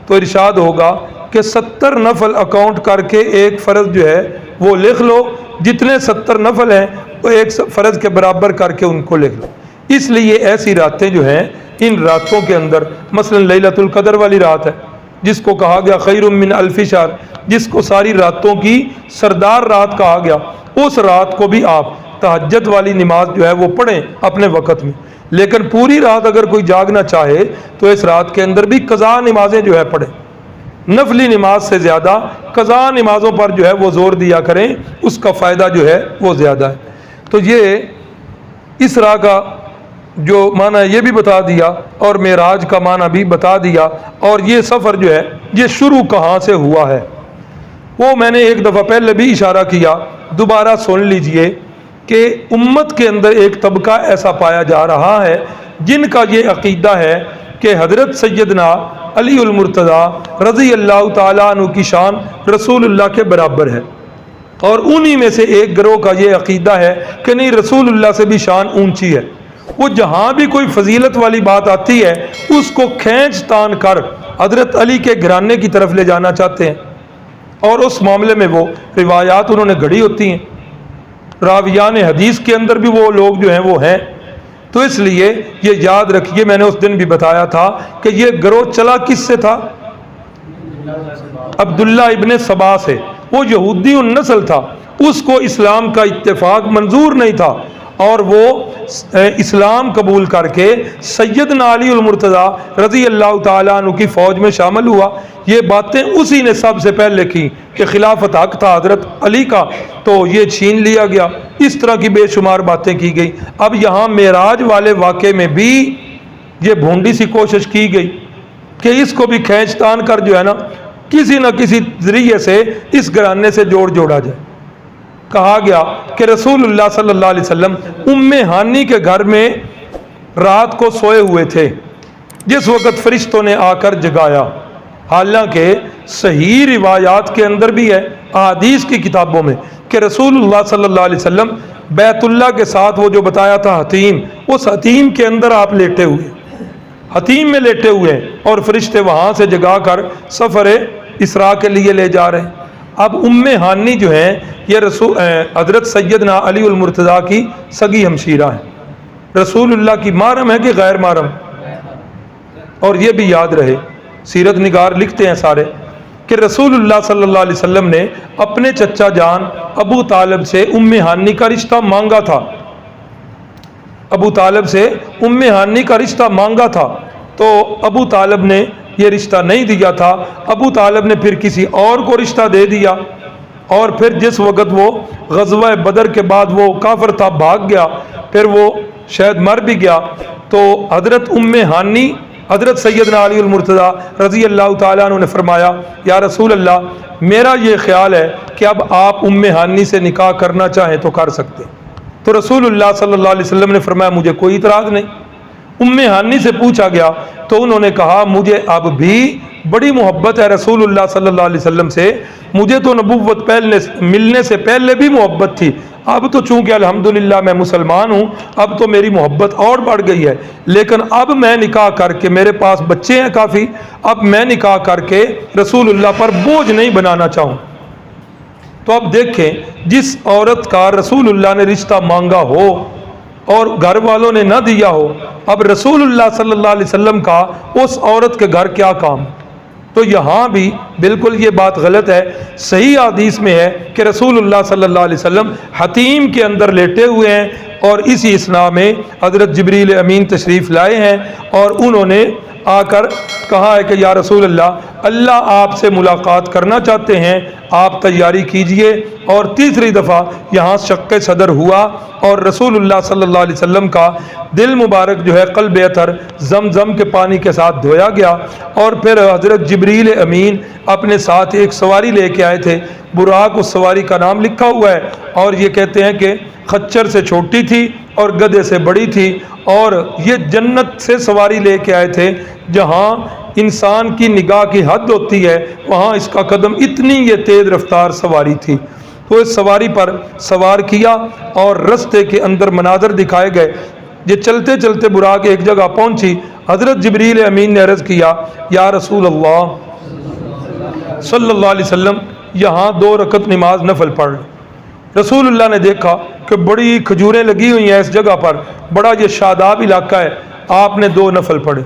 تو ارشاد ہوگا کہ 70 نفل اکاؤنٹ کر کے ایک فرض جو ہے وہ لکھ لو، جتنے 70 نفل ہیں وہ ایک فرض کے برابر کر کے ان کو لکھ لو۔ اس لیے ایسی راتیں جو ہیں، ان راتوں کے اندر مثلا لیلۃ القدر والی رات ہے جس کو کہا گیا خیر من الف شہر، جس کو ساری راتوں کی سردار رات کہا گیا، اس رات کو بھی آپ تہجد والی نماز جو ہے وہ پڑھیں اپنے وقت میں۔ لیکن پوری رات اگر کوئی جاگنا چاہے تو اس رات کے اندر بھی قضا نمازیں جو ہے پڑھیں، نفلی نماز سے زیادہ قضا نمازوں پر جو ہے وہ زور دیا کریں، اس کا فائدہ جو ہے وہ زیادہ ہے۔ تو یہ اسراء کا جو معنی یہ بھی بتا دیا اور معراج کا معنی بھی بتا دیا، اور یہ سفر جو ہے یہ شروع کہاں سے ہوا ہے وہ میں نے ایک دفعہ پہلے بھی اشارہ کیا، دوبارہ سن لیجئے کہ امت کے اندر ایک طبقہ ایسا پایا جا رہا ہے جن کا یہ عقیدہ ہے کہ حضرت سیدنا علی المرتضیٰ رضی اللہ تعالیٰ عنہ کی شان رسول اللہ کے برابر ہے، اور انہی میں سے ایک گروہ کا یہ عقیدہ ہے کہ نہیں، رسول اللہ سے بھی شان اونچی ہے۔ وہ جہاں بھی کوئی فضیلت والی بات آتی ہے اس کو کھینچ تان کر حضرت علی کے گھرانے کی طرف لے جانا چاہتے ہیں، اور اس معاملے میں وہ روایات انہوں نے گھڑی ہوتی ہیں، راویان حدیث کے اندر بھی وہ لوگ جو ہیں وہ ہیں۔ تو اس لیے یہ یاد رکھیے، میں نے اس دن بھی بتایا تھا کہ یہ گروہ چلا کس سے تھا؟ عبداللہ ابن سبا سے۔ وہ یہودی النسل تھا، اس کو اسلام کا اتفاق منظور نہیں تھا، اور وہ اسلام قبول کر کے سیدنا علی المرتضیٰ رضی اللہ تعالیٰ عنہ کی فوج میں شامل ہوا۔ یہ باتیں اسی نے سب سے پہلے کی کہ خلافت حق تھا حضرت علی کا، تو یہ چھین لیا گیا، اس طرح کی بے شمار باتیں کی گئی۔ اب یہاں معراج والے واقعے میں بھی یہ بھونڈی سی کوشش کی گئی کہ اس کو بھی کھینچ تان کر جو ہے نا کسی نہ کسی ذریعے سے اس گھرانے سے جوڑا جائے۔ کہا گیا کہ رسول اللہ صلی اللہ علیہ وسلم ام ہانی کے گھر میں رات کو سوئے ہوئے تھے جس وقت فرشتوں نے آ کر جگایا، حالانکہ صحیح روایات کے اندر بھی ہے، احادیث کی کتابوں میں، کہ رسول اللہ صلی اللہ علیہ وسلم بیت اللہ کے ساتھ وہ جو بتایا تھا حتیم، اس حتیم کے اندر آپ لیٹے ہوئے، حتیم میں لیٹے ہوئے، اور فرشتے وہاں سے جگا کر سفر اسراء کے لیے لے جا رہے ہیں۔ اب ام ہانی جو ہیں یہ حضرت سیدنا علی المرتضیٰ کی سگی ہمشیرہ ہیں، رسول اللہ کی محرم ہے کہ غیر محرم؟ اور یہ بھی یاد رہے، سیرت نگار لکھتے ہیں سارے کہ رسول اللہ صلی اللہ علیہ وسلم نے اپنے چچا جان ابو طالب سے ام ہانی کا رشتہ مانگا تھا، ابو طالب سے ام ہانی کا رشتہ مانگا تھا، تو ابو طالب نے یہ رشتہ نہیں دیا تھا، ابو طالب نے پھر کسی اور کو رشتہ دے دیا، اور پھر جس وقت وہ غزوہ بدر کے بعد وہ کافر تھا بھاگ گیا، پھر وہ شاید مر بھی گیا، تو حضرت ام ہانی حضرت سیدنا علی المرتضیٰ رضی اللہ تعالیٰ عنہ نے فرمایا یا رسول اللہ میرا یہ خیال ہے کہ اب آپ ام ہانی سے نکاح کرنا چاہیں تو کر سکتے، تو رسول اللہ صلی اللہ علیہ وسلم نے فرمایا مجھے کوئی اعتراض نہیں۔ ام ہانی سے پوچھا گیا تو انہوں نے کہا مجھے اب بھی بڑی محبت ہے رسول اللہ صلی اللہ علیہ وسلم سے، مجھے تو نبوت ملنے سے پہلے بھی محبت تھی، اب تو چونکہ الحمدللہ میں مسلمان ہوں، اب تو میری محبت اور بڑھ گئی ہے، لیکن اب میں نکاح کر کے، میرے پاس بچے ہیں کافی، اب میں نکاح کر کے رسول اللہ پر بوجھ نہیں بنانا چاہوں۔ تو اب دیکھیں، جس عورت کا رسول اللہ نے رشتہ مانگا ہو اور گھر والوں نے نہ دیا ہو، اب رسول اللہ صلی اللہ علیہ وسلم کا اس عورت کے گھر کیا کام؟ تو یہاں بھی بالکل یہ بات غلط ہے۔ صحیح حدیث میں ہے کہ رسول اللہ صلی اللہ علیہ وسلم حتیم کے اندر لیٹے ہوئے ہیں اور اسی اثناء میں حضرت جبریل امین تشریف لائے ہیں اور انہوں نے آ کر کہا ہے کہ یا رسول اللہ آپ سے ملاقات کرنا چاہتے ہیں، آپ تیاری کیجئے۔ اور تیسری دفعہ یہاں شق صدر ہوا اور رسول اللہ صلی اللہ علیہ وسلم کا دل مبارک جو ہے قلب اطہر زمزم کے پانی کے ساتھ دھویا گیا، اور پھر حضرت جبریل امین اپنے ساتھ ایک سواری لے کے آئے تھے۔ براق اس سواری کا نام لکھا ہوا ہے، اور یہ کہتے ہیں کہ خچر سے چھوٹی تھی اور گدھے سے بڑی تھی، اور یہ جنت سے سواری لے کے آئے تھے۔ جہاں انسان کی نگاہ کی حد ہوتی ہے وہاں اس کا قدم اتنی یہ تیز رفتار سواری تھی۔ تو اس سواری پر سوار کیا اور رستے کے اندر مناظر دکھائے گئے۔ یہ چلتے چلتے براق ایک جگہ پہنچی، حضرت جبریل امین نے عرض کیا یا رسول اللہ صلی اللہ علیہ وسلم یہاں 2 رکعت نماز نفل پڑھ۔ رسول اللہ نے دیکھا کہ بڑی کھجوریں لگی ہوئی ہیں اس جگہ پر، بڑا یہ شاداب علاقہ ہے، آپ نے 2 نفل پڑھے۔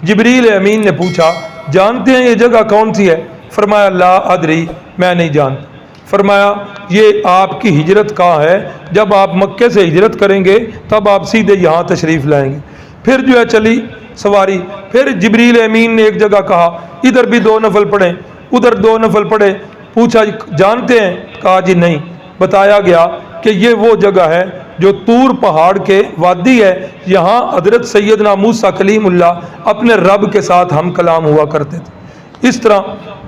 جبریل امین نے پوچھا جانتے ہیں یہ جگہ کون سی ہے؟ فرمایا لا ادری، میں نہیں جانتا۔ فرمایا یہ آپ کی ہجرت کہاں ہے؟ جب آپ مکے سے ہجرت کریں گے تب آپ سیدھے یہاں تشریف لائیں گے۔ پھر جو ہے چلی سواری، پھر جبریل امین نے ایک جگہ کہا ادھر بھی 2 نفل پڑھیں، ادھر 2 نفل پڑھے۔ پوچھا جانتے ہیں؟ کہا جی نہیں۔ بتایا گیا کہ یہ وہ جگہ ہے جو طور پہاڑ کے وادی ہے، یہاں حضرت سیدنا موسیٰ کلیم اللہ اپنے رب کے ساتھ ہم کلام ہوا کرتے تھے۔ اس طرح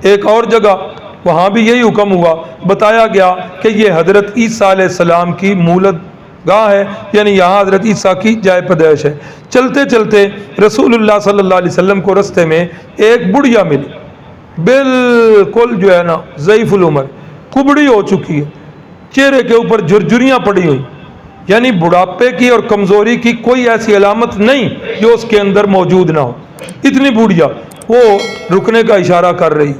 ایک اور جگہ وہاں بھی یہی حکم ہوا، بتایا گیا کہ یہ حضرت عیسیٰ علیہ السلام کی مولد گاہ ہے، یعنی یہاں حضرت عیسیٰ کی جائے پیدائش ہے۔ چلتے چلتے رسول اللہ صلی اللہ علیہ وسلم کو رستے میں ایک بڑھیا ملی، بالکل جو ہے نا ضعیف العمر، کبڑی ہو چکی ہے، چہرے کے اوپر جھرجھریاں پڑی ہوئی، یعنی بڑھاپے کی اور کمزوری کی کوئی ایسی علامت نہیں جو اس کے اندر موجود نہ ہو، اتنی بوڑھیا۔ وہ رکنے کا اشارہ کر رہی۔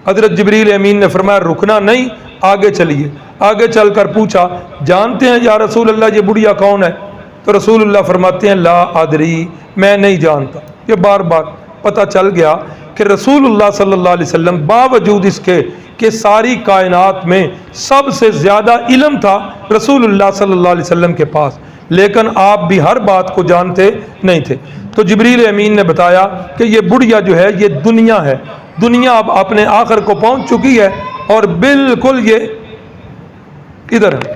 حضرت جبریل امین نے فرمایا رکنا نہیں، آگے چلیے۔ آگے چل کر پوچھا جانتے ہیں یا رسول اللہ یہ بڑھیا کون ہے؟ تو رسول اللہ فرماتے ہیں لا ادری، میں نہیں جانتا۔ یہ بار بار پتہ چل گیا کہ رسول اللہ صلی اللہ علیہ وسلم باوجود اس کے کہ ساری کائنات میں سب سے زیادہ علم تھا رسول اللہ صلی اللہ علیہ وسلم کے پاس، لیکن آپ بھی ہر بات کو جانتے نہیں تھے۔ تو جبریل امین نے بتایا کہ یہ بڑھیا جو ہے یہ دنیا ہے، دنیا اب اپنے آخر کو پہنچ چکی ہے اور بالکل یہ ادھر ہے۔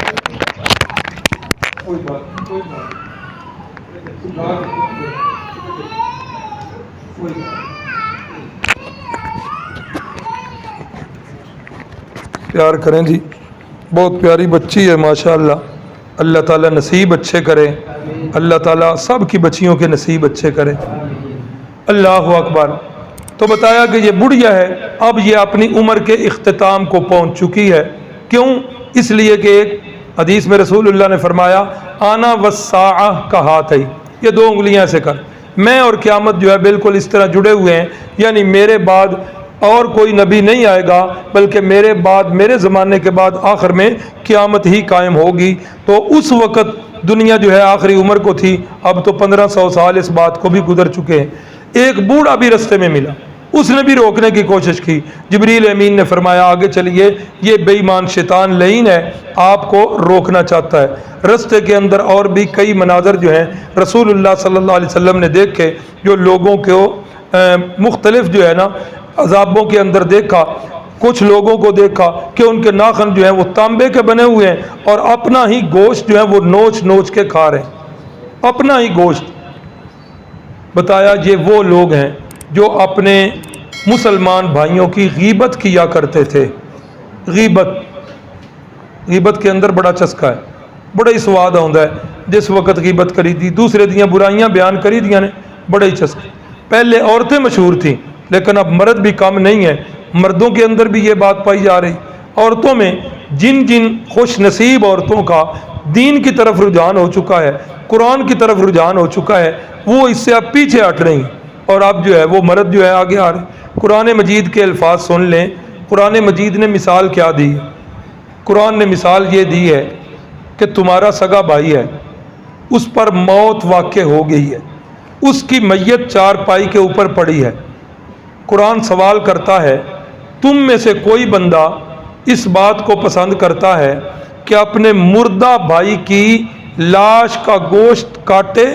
پیار کریں جی، بہت پیاری بچی ہے ماشاءاللہ، اللہ تعالیٰ نصیب اچھے کرے، اللہ تعالیٰ سب کی بچیوں کے نصیب اچھے کرے۔ اللہ اکبر۔ تو بتایا کہ یہ بڑھیا ہے، اب یہ اپنی عمر کے اختتام کو پہنچ چکی ہے۔ کیوں؟ اس لیے کہ ایک حدیث میں رسول اللہ نے فرمایا آنا والساعہ کا ہاتھ ہے، یہ 2 انگلیاں سے کر، میں اور قیامت جو ہے بالکل اس طرح جڑے ہوئے ہیں، یعنی میرے بعد اور کوئی نبی نہیں آئے گا، بلکہ میرے بعد، میرے زمانے کے بعد آخر میں قیامت ہی قائم ہوگی۔ تو اس وقت دنیا جو ہے آخری عمر کو تھی، اب تو 1500 سال اس بات کو بھی گزر چکے ہیں۔ ایک بوڑھا بھی رستے میں ملا، اس نے بھی روکنے کی کوشش کی۔ جبریل امین نے فرمایا آگے چلیے، یہ بے ایمان شیطان لعین ہے، آپ کو روکنا چاہتا ہے۔ رستے کے اندر اور بھی کئی مناظر جو ہیں رسول اللہ صلی اللہ علیہ وسلم نے دیکھے، جو لوگوں کو مختلف جو ہے نا عذابوں کے اندر دیکھا۔ کچھ لوگوں کو دیکھا کہ ان کے ناخن جو ہیں وہ تانبے کے بنے ہوئے ہیں اور اپنا ہی گوشت جو ہے وہ نوچ نوچ کے کھا رہے ہیں، اپنا ہی گوشت۔ بتایا یہ وہ لوگ ہیں جو اپنے مسلمان بھائیوں کی غیبت کیا کرتے تھے۔ غیبت کے اندر بڑا چسکا ہے، بڑا ہی سواد آتا ہے۔ جس وقت غیبت کری دی، دوسرے دیاں برائیاں بیان کری دیاں نے، بڑا ہی چسکا۔ پہلے عورتیں مشہور تھیں، لیکن اب مرد بھی کم نہیں ہے، مردوں کے اندر بھی یہ بات پائی جا رہی۔ عورتوں میں جن جن خوش نصیب عورتوں کا دین کی طرف رجحان ہو چکا ہے، قرآن کی طرف رجحان ہو چکا ہے، وہ اس سے اب پیچھے ہٹ رہی ہیں، اور اب جو ہے وہ مرد جو ہے آگے آ رہے۔ قرآن مجید کے الفاظ سن لیں، قرآن مجید نے مثال کیا دی ہے؟ قرآن نے مثال یہ دی ہے کہ تمہارا سگا بھائی ہے، اس پر موت واقع ہو گئی ہے، اس کی میت چارپائی کے اوپر پڑی ہے۔ قرآن سوال کرتا ہے، تم میں سے کوئی بندہ اس بات کو پسند کرتا ہے کہ اپنے مردہ بھائی کی لاش کا گوشت کاٹے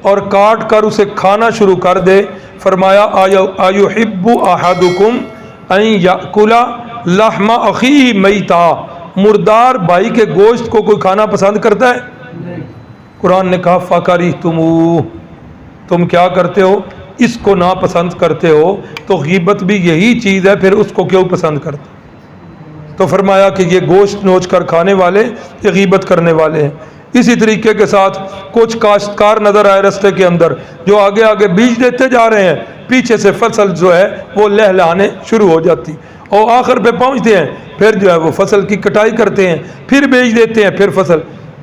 اور کاٹ کر اسے کھانا شروع کر دے؟ فرمایا ایحب احدکم ان یاکل لحم اخیہ میتا، مردار بھائی کے گوشت کو کوئی کھانا پسند کرتا ہے؟ قرآن نے کہا فکرہتموہ، تم کیا کرتے ہو؟ اس کو ناپسند کرتے ہو، تو غیبت بھی یہی چیز ہے، پھر اس کو کیوں پسند کرتے؟ تو فرمایا کہ یہ گوشت نوچ کر کھانے والے یہ غیبت کرنے والے ہیں۔ اسی طریقے کے ساتھ کچھ کاشتکار نظر آئے رستے کے اندر جو آگے آگے بیج دیتے جا رہے ہیں، پیچھے سے فصل جو ہے وہ لہلہانے شروع ہو جاتی، اور آخر پہ پہنچتے ہیں، پھر جو ہے وہ فصل کی کٹائی کرتے ہیں، پھر بیچ دیتے ہیں، پھر فصل۔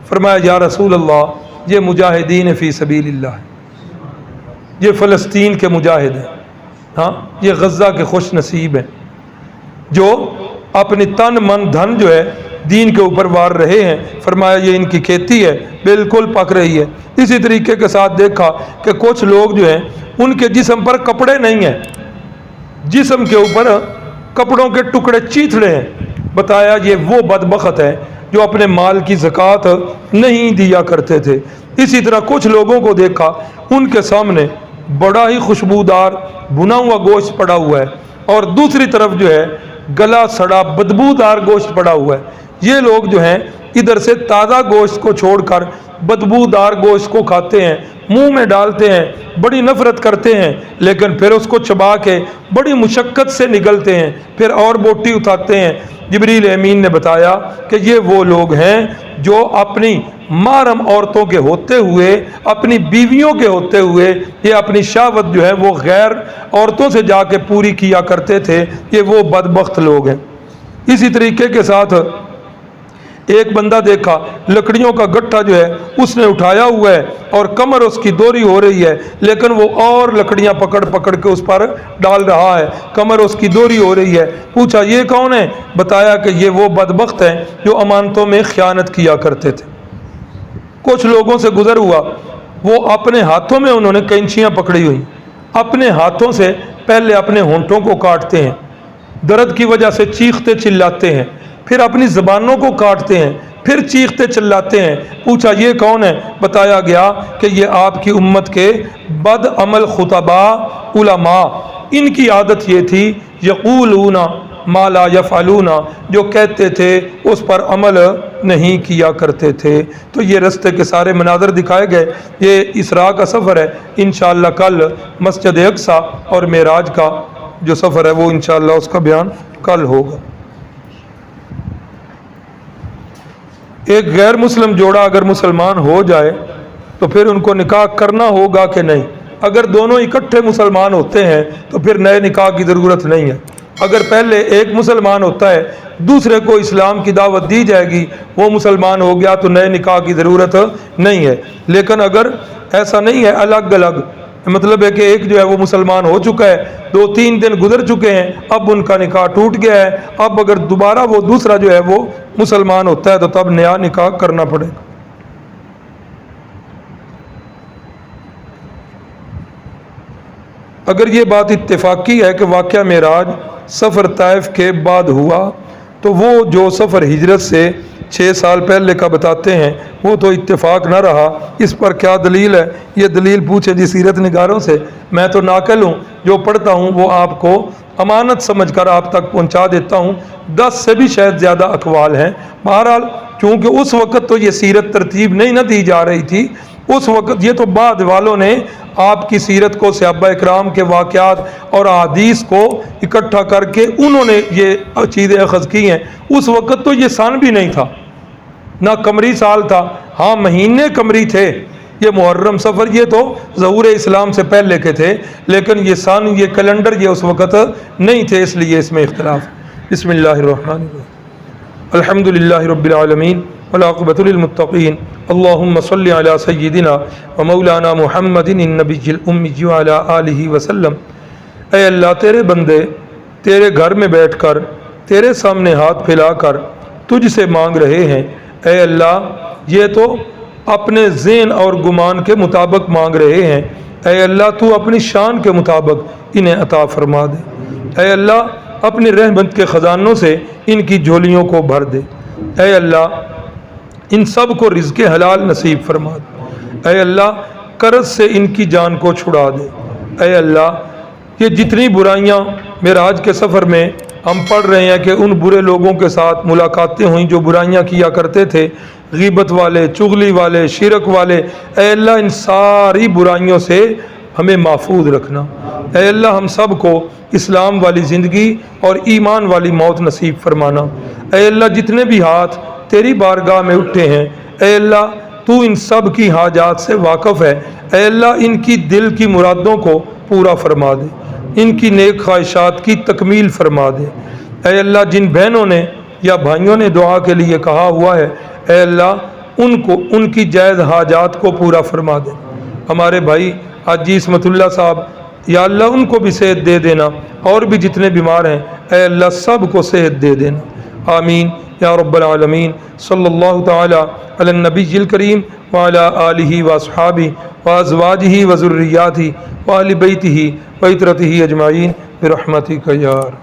فرمایا یا رسول اللہ، یہ مجاہدین فی سبیل اللہ، یہ فلسطین کے مجاہد ہیں، ہاں یہ غزہ کے خوش نصیب ہیں جو اپنی تن من دھن جو ہے دین کے اوپر وار رہے ہیں۔ فرمایا یہ ان کی کھیتی ہے، بالکل پک رہی ہے۔ اسی طریقے کے ساتھ دیکھا کہ کچھ لوگ جو ہیں ان کے جسم پر کپڑے نہیں ہیں، جسم کے اوپر کپڑوں کے ٹکڑے چیتھڑے ہیں۔ بتایا یہ وہ بدبخت ہے جو اپنے مال کی زکوٰۃ نہیں دیا کرتے تھے۔ اسی طرح کچھ لوگوں کو دیکھا ان کے سامنے بڑا ہی خوشبودار بھنا ہوا گوشت پڑا ہوا ہے، اور دوسری طرف جو ہے گلا سڑا بدبودار گوشت پڑا ہوا ہے۔ یہ لوگ جو ہیں ادھر سے تازہ گوشت کو چھوڑ کر بدبودار گوشت کو کھاتے ہیں، منہ میں ڈالتے ہیں، بڑی نفرت کرتے ہیں، لیکن پھر اس کو چبا کے بڑی مشقت سے نگلتے ہیں، پھر اور بوٹی اٹھاتے ہیں۔ جبریل امین نے بتایا کہ یہ وہ لوگ ہیں جو اپنی محرم عورتوں کے ہوتے ہوئے، اپنی بیویوں کے ہوتے ہوئے، یہ اپنی شہوت جو ہے وہ غیر عورتوں سے جا کے پوری کیا کرتے تھے، یہ وہ بدبخت لوگ ہیں۔ اسی طریقے کے ساتھ ایک بندہ دیکھا لکڑیوں کا گٹھا جو ہے اس نے اٹھایا ہوا ہے اور کمر اس کی دوری ہو رہی ہے، لیکن وہ اور لکڑیاں پکڑ پکڑ کے اس پر ڈال رہا ہے، کمر اس کی دوری ہو رہی ہے۔ پوچھا یہ کون ہے؟ بتایا کہ یہ وہ بدبخت ہیں جو امانتوں میں خیانت کیا کرتے تھے۔ کچھ لوگوں سے گزر ہوا، وہ اپنے ہاتھوں میں انہوں نے کینچیاں پکڑی ہوئی، اپنے ہاتھوں سے پہلے اپنے ہونٹوں کو کاٹتے ہیں، درد کی وجہ سے چیختے چلاتے ہیں، پھر اپنی زبانوں کو کاٹتے ہیں، پھر چیختے چلاتے ہیں۔ پوچھا یہ کون ہے؟ بتایا گیا کہ یہ آپ کی امت کے بد عمل خطباء علماء، ان کی عادت یہ تھی یقولون ما لا یفعلون، جو کہتے تھے اس پر عمل نہیں کیا کرتے تھے۔ تو یہ رستے کے سارے مناظر دکھائے گئے۔ یہ اسراء کا سفر ہے، انشاءاللہ کل مسجد اقصی اور معراج کا جو سفر ہے وہ انشاءاللہ اس کا بیان کل ہوگا۔ ایک غیر مسلم جوڑا اگر مسلمان ہو جائے تو پھر ان کو نکاح کرنا ہوگا کہ نہیں؟ اگر دونوں اکٹھے مسلمان ہوتے ہیں تو پھر نئے نکاح کی ضرورت نہیں ہے۔ اگر پہلے ایک مسلمان ہوتا ہے، دوسرے کو اسلام کی دعوت دی جائے گی، وہ مسلمان ہو گیا تو نئے نکاح کی ضرورت نہیں ہے۔ لیکن اگر ایسا نہیں ہے، الگ الگ، مطلب ہے کہ ایک جو ہے وہ مسلمان ہو چکا ہے، 2-3 دن گزر چکے ہیں، اب ان کا نکاح ٹوٹ گیا ہے، اب اگر دوبارہ وہ دوسرا جو ہے وہ مسلمان ہوتا ہے تو تب نیا نکاح کرنا پڑے گا۔ اگر یہ بات اتفاقی ہے کہ واقعہ معراج سفر طائف کے بعد ہوا، تو وہ جو سفر ہجرت سے 6 سال پہلے کا بتاتے ہیں وہ تو اتفاق نہ رہا۔ اس پر کیا دلیل ہے؟ یہ دلیل پوچھے جی سیرت نگاروں سے، میں تو ناقل ہوں، جو پڑھتا ہوں وہ آپ کو امانت سمجھ کر آپ تک پہنچا دیتا ہوں۔ 10 سے بھی شاید زیادہ اقوال ہیں۔ بہرحال چونکہ اس وقت تو یہ سیرت ترتیب نہیں نہ دی جا رہی تھی، اس وقت یہ تو بعد والوں نے آپ کی سیرت کو، صحابہ اکرام کے واقعات اور احادیث کو اکٹھا کر کے انہوں نے یہ چیزیں اخذ کی ہیں۔ اس وقت تو یہ سن بھی نہیں تھا، نہ قمری سال تھا، ہاں مہینے قمری تھے، یہ محرم سفر یہ تو ظہور اسلام سے پہلے کے تھے، لیکن یہ سن، یہ کیلنڈر یہ اس وقت نہیں تھے، اس لیے اس میں اختلاف۔ بسم اللہ الرحمن الرحیم۔ الحمدللہ رب العالمین والعاقبۃ للمتقین اللہم صلی علی سیدنا و مولانا محمد النبی الأمی وعلی آلہ وسلم۔ اے اللہ تیرے بندے تیرے گھر میں بیٹھ کر تیرے سامنے ہاتھ پھیلا کر تجھ سے مانگ رہے ہیں۔ اے اللہ یہ تو اپنے ذہن اور گمان کے مطابق مانگ رہے ہیں، اے اللہ تو اپنی شان کے مطابق انہیں عطا فرما دے۔ اے اللہ اپنی رحمت کے خزانوں سے ان کی جھولیوں کو بھر دے۔ اے اللہ ان سب کو رزق حلال نصیب فرما دے۔ اے اللہ قرض سے ان کی جان کو چھڑا دے۔ اے اللہ یہ جتنی برائیاں معراج کے سفر میں ہم پڑھ رہے ہیں کہ ان برے لوگوں کے ساتھ ملاقاتیں ہوئیں جو برائیاں کیا کرتے تھے، غیبت والے، چغلی والے، شرک والے، اے اللہ ان ساری برائیوں سے ہمیں محفوظ رکھنا۔ اے اللہ ہم سب کو اسلام والی زندگی اور ایمان والی موت نصیب فرمانا۔ اے اللہ جتنے بھی ہاتھ تیری بارگاہ میں اٹھے ہیں، اے اللہ تو ان سب کی حاجات سے واقف ہے۔ اے اللہ ان کی دل کی مرادوں کو پورا فرما دے، ان کی نیک خواہشات کی تکمیل فرما دے۔ اے اللہ جن بہنوں نے یا بھائیوں نے دعا کے لیے کہا ہوا ہے، اے اللہ ان کی جائز حاجات کو پورا فرما دے۔ ہمارے بھائی حاجی عصمت اللہ صاحب، یا اللہ ان کو بھی صحت دے دینا، اور بھی جتنے بیمار ہیں اے اللہ سب کو صحت دے دینا، آمین یا رب العالمین۔ صلی اللہ تعالی علی النبی الکریم وعلی آلہ واصحابہ وازواجہ وذریاتہ وآل بیتہ وعترتہ اجمعین برحمتک یا رب۔